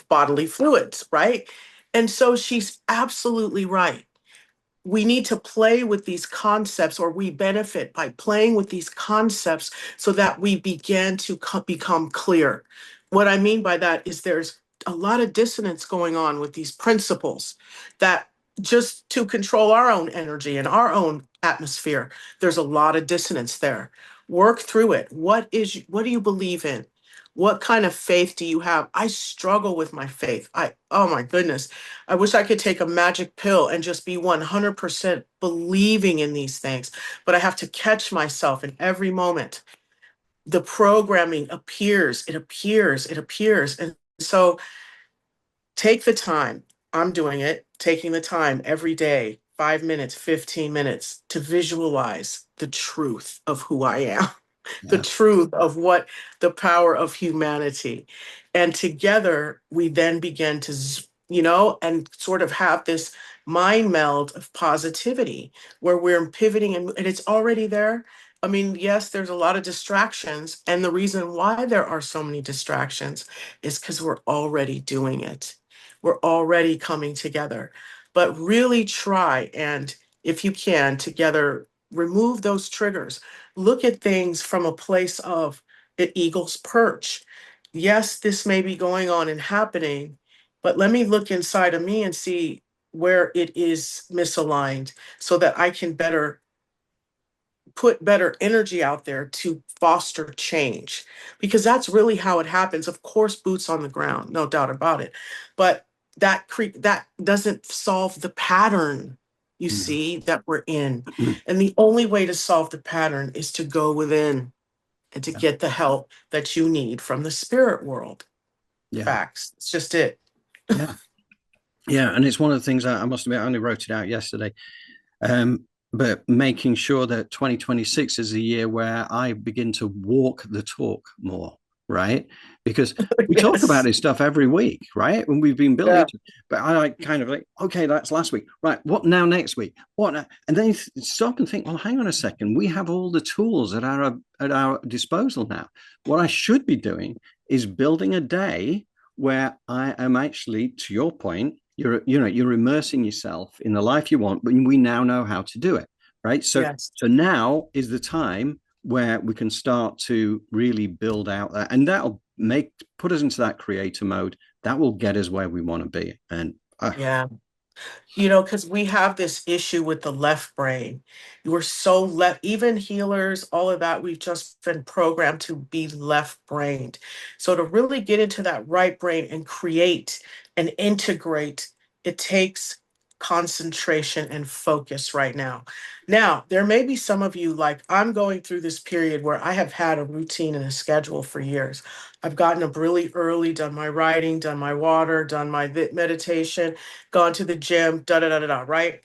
bodily fluids, right? And so she's absolutely right. We need to play with these concepts, or we benefit by playing with these concepts so that we begin to become clear. What I mean by that is there's a lot of dissonance going on with these principles that just to control our own energy and our own atmosphere, there's a lot of dissonance there. Work through it. What do you believe in? What kind of faith do you have? I struggle with my faith. Oh my goodness. I wish I could take a magic pill and just be 100% believing in these things, but I have to catch myself in every moment. The programming appears, it appears, it appears. And so take the time. I'm doing it, taking the time every day, 5 minutes, 15 minutes to visualize the truth of who I am. The truth of what the power of humanity. And together we then begin to, and sort of have this mind meld of positivity where we're pivoting and it's already there. I mean, yes, there's a lot of distractions. And the reason why there are so many distractions is because we're already doing it. We're already coming together. But really try and, if you can, together remove those triggers. Look at things from a place of an eagle's perch. Yes, this may be going on and happening, but let me look inside of me and see where it is misaligned so that I can put better energy out there to foster change, because that's really how it happens. Of course, boots on the ground, no doubt about it, but that doesn't solve the pattern, you see, that we're in. And the only way to solve the pattern is to go within and to get the help that you need from the spirit world. Facts. It's just it. Yeah, and it's one of the things I must admit, I only wrote it out yesterday. But making sure that 2026 is a year where I begin to walk the talk more, right? Because we talk about this stuff every week, right? And we've been building it. But I like kind of like, okay, that's last week. Right. What now next week? What now? And then you stop and think, well, hang on a second. We have all the tools at our disposal now. What I should be doing is building a day where I am actually, to your point, you're immersing yourself in the life you want, but we now know how to do it, right? So now is the time where we can start to really build out that, and that'll put us into that creator mode. That will get us where we want to be. And because we have this issue with the left brain. We're so left, even healers, all of that, we've just been programmed to be left-brained. So to really get into that right brain and create and integrate, it takes concentration and focus right now. Now, there may be some of you, like I'm going through this period where I have had a routine and a schedule for years. I've gotten up really early, done my writing, done my water, done my meditation, gone to the gym, right?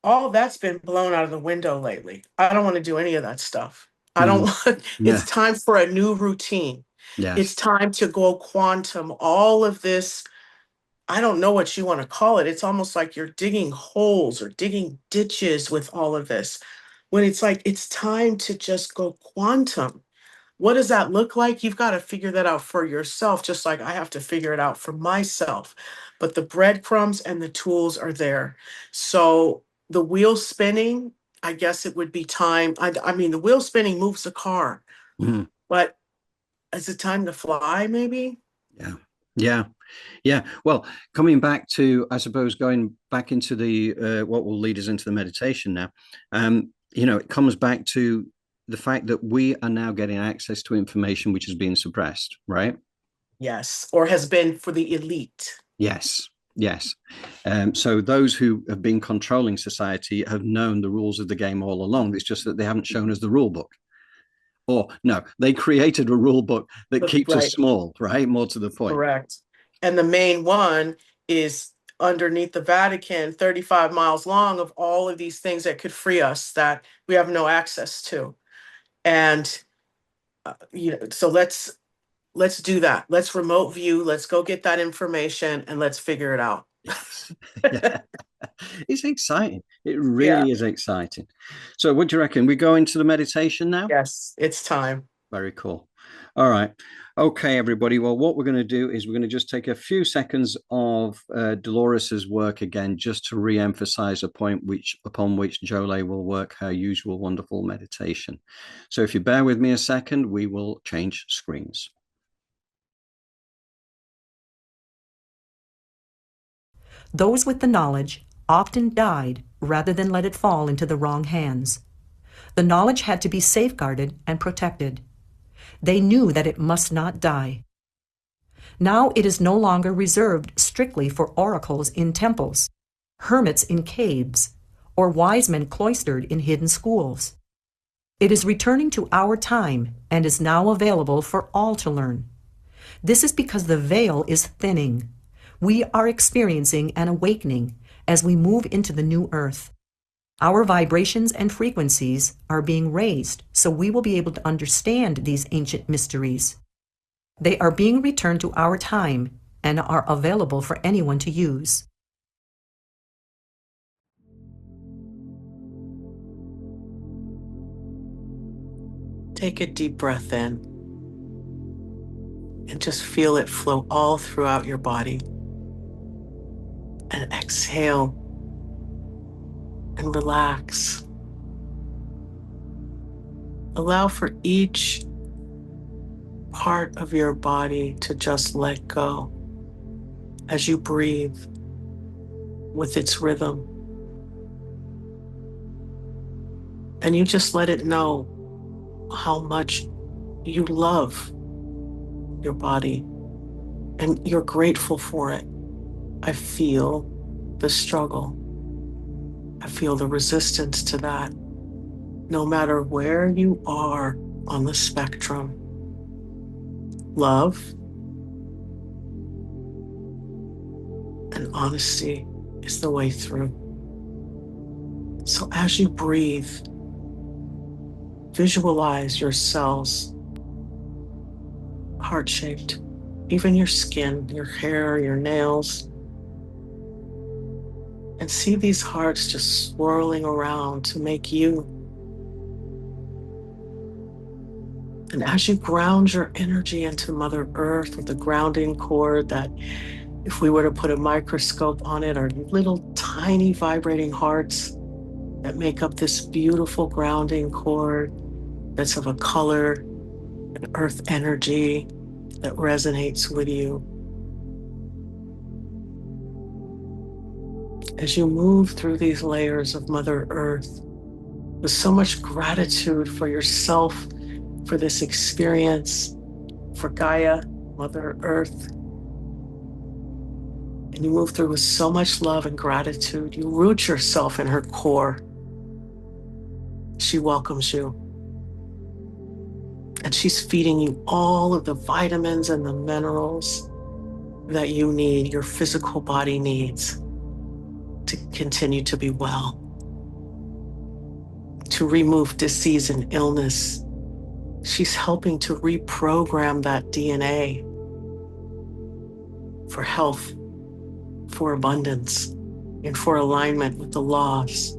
all that's been blown out of the window lately. I don't want to do any of that stuff. I don't Mm. want, Yeah. it's time for a new routine. Yes. It's time to go quantum. All of this, I don't know what you want to call it. It's almost like you're digging holes or digging ditches with all of this. When it's like, it's time to just go quantum. What does that look like? You've got to figure that out for yourself, just like I have to figure it out for myself. But the breadcrumbs and the tools are there. So the wheel spinning, I guess it would be time. I mean, the wheel spinning moves the car, Mm. but is it time to fly, maybe? Yeah. Yeah. Yeah. Well, coming back to, I suppose, going back into the what will lead us into the meditation now, it comes back to the fact that we are now getting access to information which has been suppressed, right? Yes, or has been for the elite. Yes. Yes. So those who have been controlling society have known the rules of the game all along. It's just that they haven't shown us the rule book. Or no, they created a rule book that keeps us Right. small, right? More to the point. Correct. And the main one is underneath the Vatican, 35 miles long, of all of these things that could free us that we have no access to. And so let's do that. Let's remote view. Let's go get that information and let's figure it out. Yeah. It's exciting. It really is exciting. So what do you reckon? We go into the meditation now? Yes, it's time. Very cool. All right. Okay, everybody. Well, what we're going to do is we're going to just take a few seconds of Dolores's work again, just to re-emphasize a point upon which Jolie will work her usual wonderful meditation. So if you bear with me a second, we will change screens. Those with the knowledge often died rather than let it fall into the wrong hands. The knowledge had to be safeguarded and protected. They knew that it must not die. Now it is no longer reserved strictly for oracles in temples, hermits in caves, or wise men cloistered in hidden schools. It is returning to our time and is now available for all to learn. This is because the veil is thinning. We are experiencing an awakening as we move into the new earth. Our vibrations and frequencies are being raised so we will be able to understand these ancient mysteries. They are being returned to our time and are available for anyone to use. Take a deep breath in and just feel it flow all throughout your body. And exhale and relax. Allow for each part of your body to just let go as you breathe with its rhythm. And you just let it know how much you love your body and you're grateful for it. I feel the struggle. I feel the resistance to that. No matter where you are on the spectrum, love and honesty is the way through. So as you breathe, visualize your cells heart-shaped, even your skin, your hair, your nails. And see these hearts just swirling around to make you. And as you ground your energy into Mother Earth with the grounding cord that, if we were to put a microscope on it, are little tiny vibrating hearts that make up this beautiful grounding cord that's of a color and earth energy that resonates with you. As you move through these layers of Mother Earth, with so much gratitude for yourself, for this experience, for Gaia, Mother Earth, and you move through with so much love and gratitude, you root yourself in her core. She welcomes you. And she's feeding you all of the vitamins and the minerals that you need, your physical body needs, to continue to be well. to remove disease and illness. She's helping to reprogram that DNA for health, for abundance, and for alignment with the laws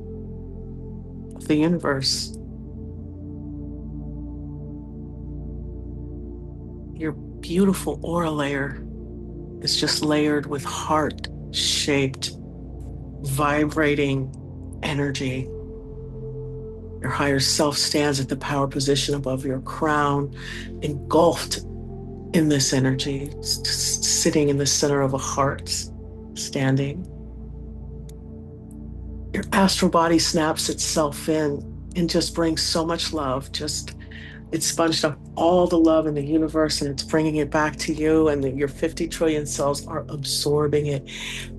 of the universe. Your beautiful aura layer is just layered with heart-shaped, vibrating energy. Your higher self stands at the power position above your crown, engulfed in this energy, sitting in the center of a heart, standing. Your astral body snaps itself in and just brings so much love. It's sponged up all the love in the universe, and it's bringing it back to you, and your 50 trillion cells are absorbing it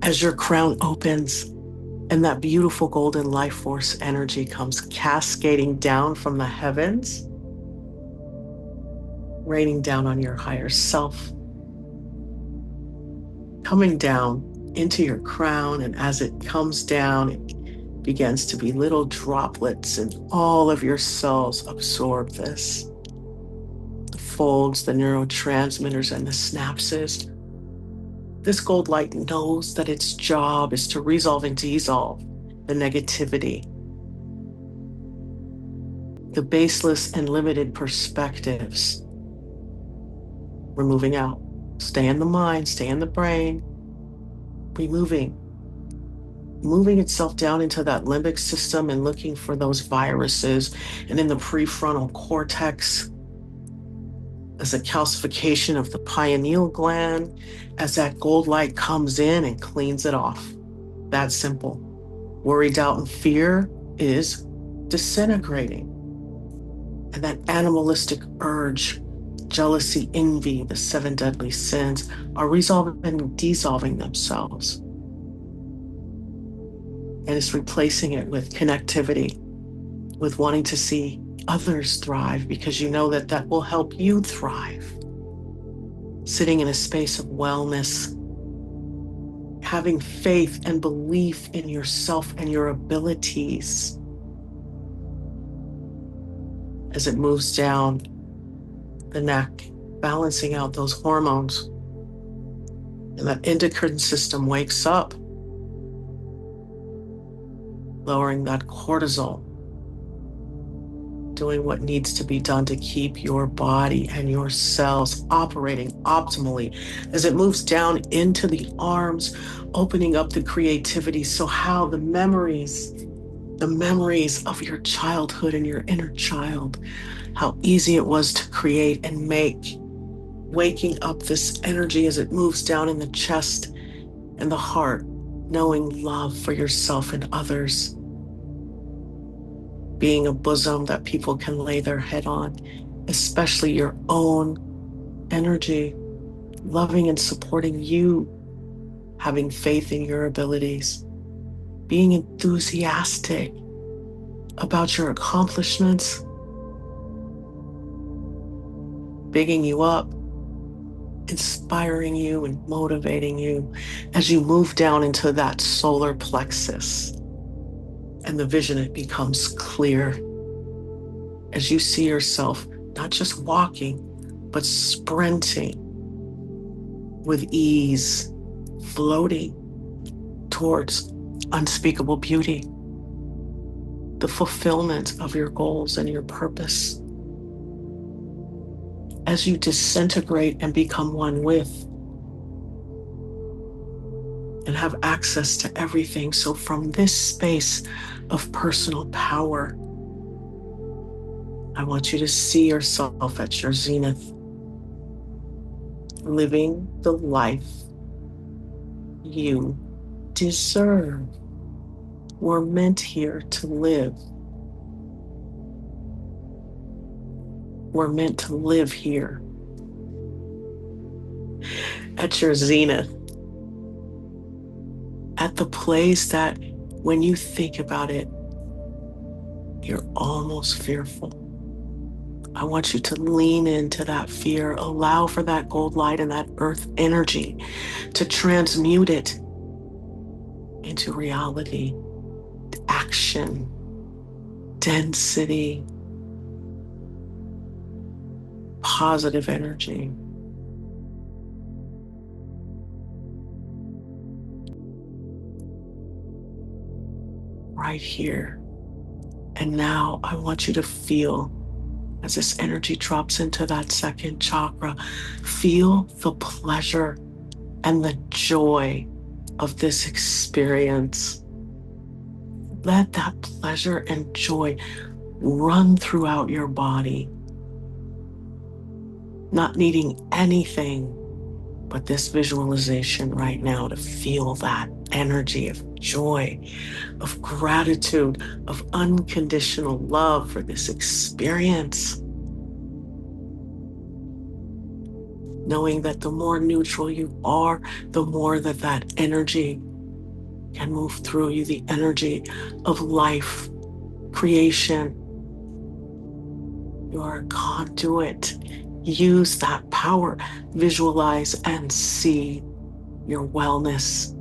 as your crown opens, and that beautiful golden life force energy comes cascading down from the heavens, raining down on your higher self, coming down into your crown. And as it comes down, it begins to be little droplets, and all of your cells absorb this. The folds, the neurotransmitters, and the synapses. This gold light knows that its job is to resolve and dissolve the negativity, the baseless and limited perspectives. We're moving out. Stay in the mind, stay in the brain, moving itself down into that limbic system and looking for those viruses, and in the prefrontal cortex as a calcification of the pineal gland, as that gold light comes in and cleans it off. That simple. Worry, doubt, and fear is disintegrating. And that animalistic urge, jealousy, envy, the 7 deadly sins, are resolving and dissolving themselves. And it's replacing it with connectivity, with wanting to see others thrive, because you know that that will help you thrive. Sitting in a space of wellness, having faith and belief in yourself and your abilities. As it moves down the neck, balancing out those hormones. And that endocrine system wakes up, lowering that cortisol, doing what needs to be done to keep your body and your cells operating optimally. As it moves down into the arms, opening up the creativity. So how the memories of your childhood and your inner child, how easy it was to create and make, waking up this energy as it moves down in the chest and the heart, knowing love for yourself and others, being a bosom that people can lay their head on, especially your own energy, loving and supporting you, having faith in your abilities, being enthusiastic about your accomplishments, bigging you up, inspiring you and motivating you as you move down into that solar plexus. And the vision, it becomes clear as you see yourself not just walking, but sprinting with ease, floating towards unspeakable beauty, the fulfillment of your goals and your purpose. As you disintegrate and become one with, and have access to everything. So from this space of personal power, I want you to see yourself at your zenith, living the life you deserve. We're meant here to live. We're meant to live here at your zenith, at the place that when you think about it, you're almost fearful. I want you to lean into that fear, allow for that gold light and that earth energy to transmute it into reality, to action, density, positive energy. Right here. And now I want you to feel, as this energy drops into that second chakra, feel the pleasure and the joy of this experience. Let that pleasure and joy run throughout your body, not needing anything but this visualization right now to feel that energy of joy, of gratitude, of unconditional love for this experience. Knowing that the more neutral you are, the more that that energy can move through you, the energy of life, creation. You are a conduit. Use that power. Visualize and see your wellness,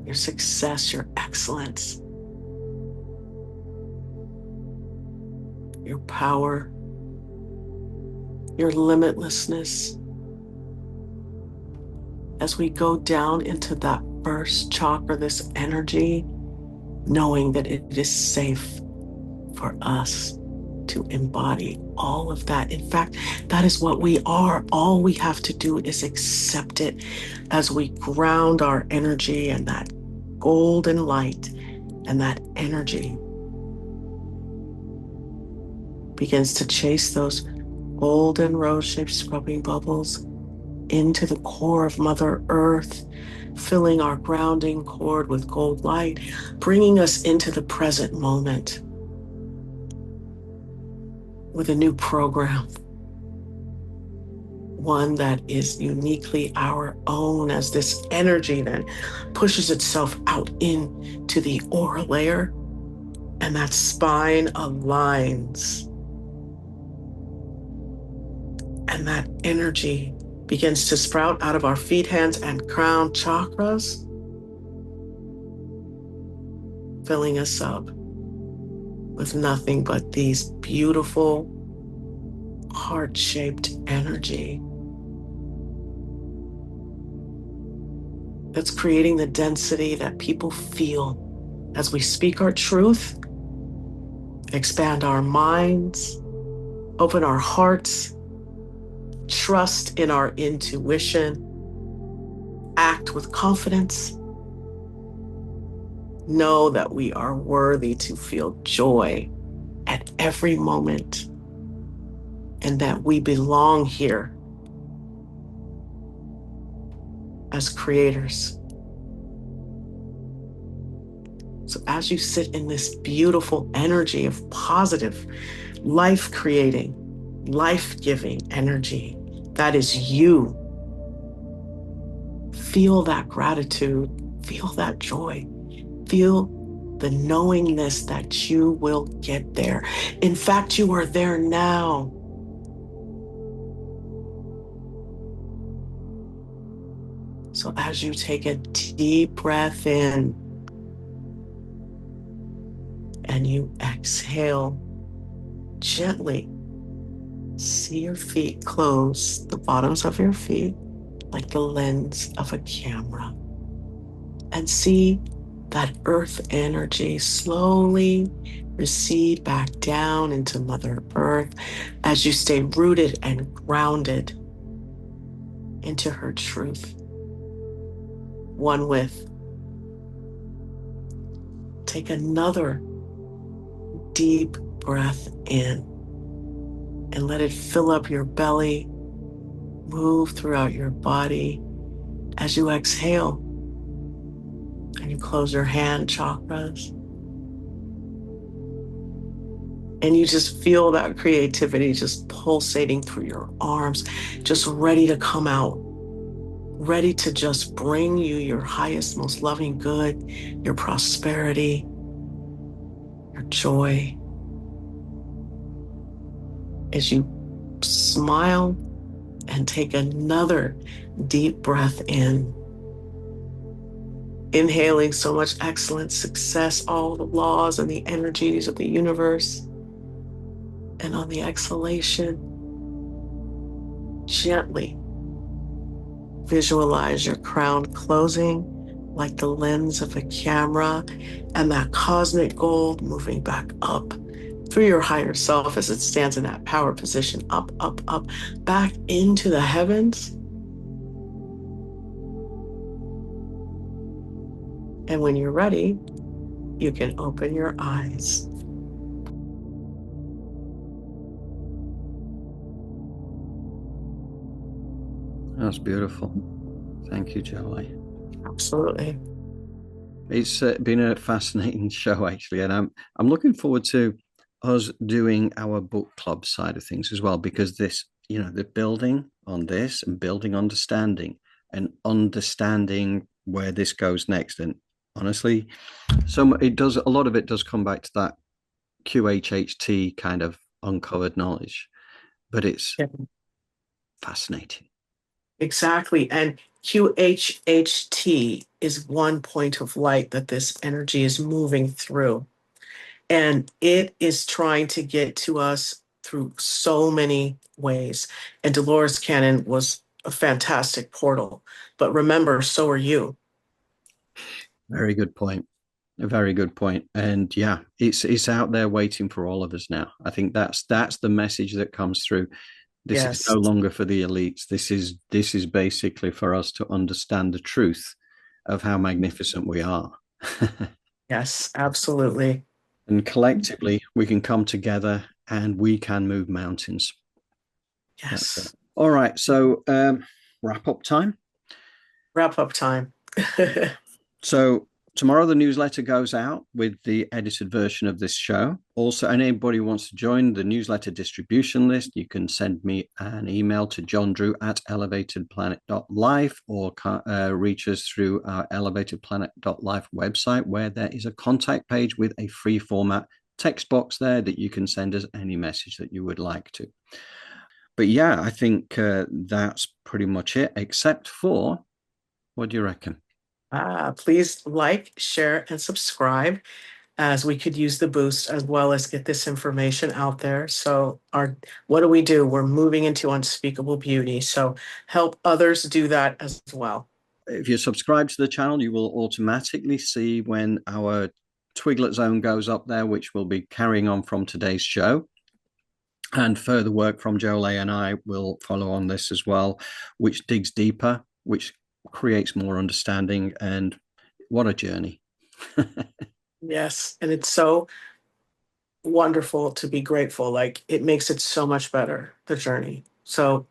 your success, your excellence, your power, your limitlessness. As we go down into that first chakra, this energy, knowing that it is safe for us to embody all of that. In fact, that is what we are. All we have to do is accept it as we ground our energy and that golden light, and that energy begins to chase those golden rose-shaped scrubbing bubbles into the core of Mother Earth, filling our grounding cord with gold light, bringing us into the present moment with a new program, one that is uniquely our own, as this energy then pushes itself out into the aura layer, and that spine aligns, and that energy begins to sprout out of our feet, hands, and crown chakras, filling us up with nothing but these beautiful heart-shaped energy that's creating the density that people feel as we speak our truth, expand our minds, open our hearts, trust in our intuition, act with confidence, know that we are worthy to feel joy at every moment, and that we belong here as creators. So as you sit in this beautiful energy of positive, life-creating, life-giving energy, that is you. Feel that gratitude, feel that joy, feel the knowingness that you will get there. In fact, you are there now. So as you take a deep breath in and you exhale, gently see your feet close, the bottoms of your feet, like the lens of a camera, and see that earth energy slowly recede back down into Mother Earth as you stay rooted and grounded into her truth, one with. Take another deep breath in and let it fill up your belly, move throughout your body. As you exhale and you close your hand chakras, and you just feel that creativity just pulsating through your arms, just ready to come out, ready to just bring you your highest, most loving good, your prosperity, your joy. As you smile and take another deep breath in Inhaling so much excellence, success, all the laws and the energies of the universe. And on the exhalation, gently visualize your crown closing like the lens of a camera, and that cosmic gold moving back up through your higher self as it stands in that power position, up, up, up, back into the heavens. And when you're ready, you can open your eyes. That's beautiful. Thank you, Jolie. Absolutely. It's been a fascinating show, actually, and I'm looking forward to us doing our book club side of things as well, because this, the building on this and building understanding and understanding where this goes next. And honestly, a lot of it does come back to that QHHT kind of uncovered knowledge, but it's fascinating. Exactly. And QHHT is one point of light that this energy is moving through. And it is trying to get to us through so many ways. And Dolores Cannon was a fantastic portal. But remember, so are you. Very good point. A very good point. And yeah, it's out there waiting for all of us now. I think that's the message that comes through. This is no longer for the elites. This is basically for us to understand the truth of how magnificent we are. Yes, absolutely. And collectively, we can come together and we can move mountains. Yes. All right. So wrap up time. Wrap up time. So tomorrow the newsletter goes out with the edited version of this show. Also, anybody who wants to join the newsletter distribution list, you can send me an email to johndrew@elevatedplanet.life or reach us through our elevatedplanet.life website, where there is a contact page with a free format text box there that you can send us any message that you would like to. But yeah, I think that's pretty much it, except for, what do you reckon? Please like, share, and subscribe, as we could use the boost as well as get this information out there. So what do? We're moving into unspeakable beauty. So help others do that as well. If you subscribe to the channel, you will automatically see when our Twiglet Zone goes up there, which will be carrying on from today's show. And further work from Jolie and I will follow on this as well, which digs deeper, which creates more understanding. And what a journey. Yes. And it's so wonderful to be grateful. Like, it makes it so much better, the journey. So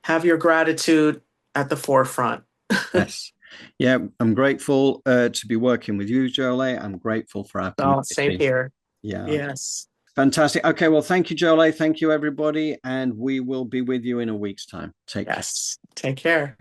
have your gratitude at the forefront. Yes. Yeah, I'm grateful to be working with you, Jolie. I'm grateful for our community. Same here. Yeah. Yes. Fantastic. Okay, well, thank you, Jolie. Thank you, everybody. And we will be with you in a week's time. Take care. Take care.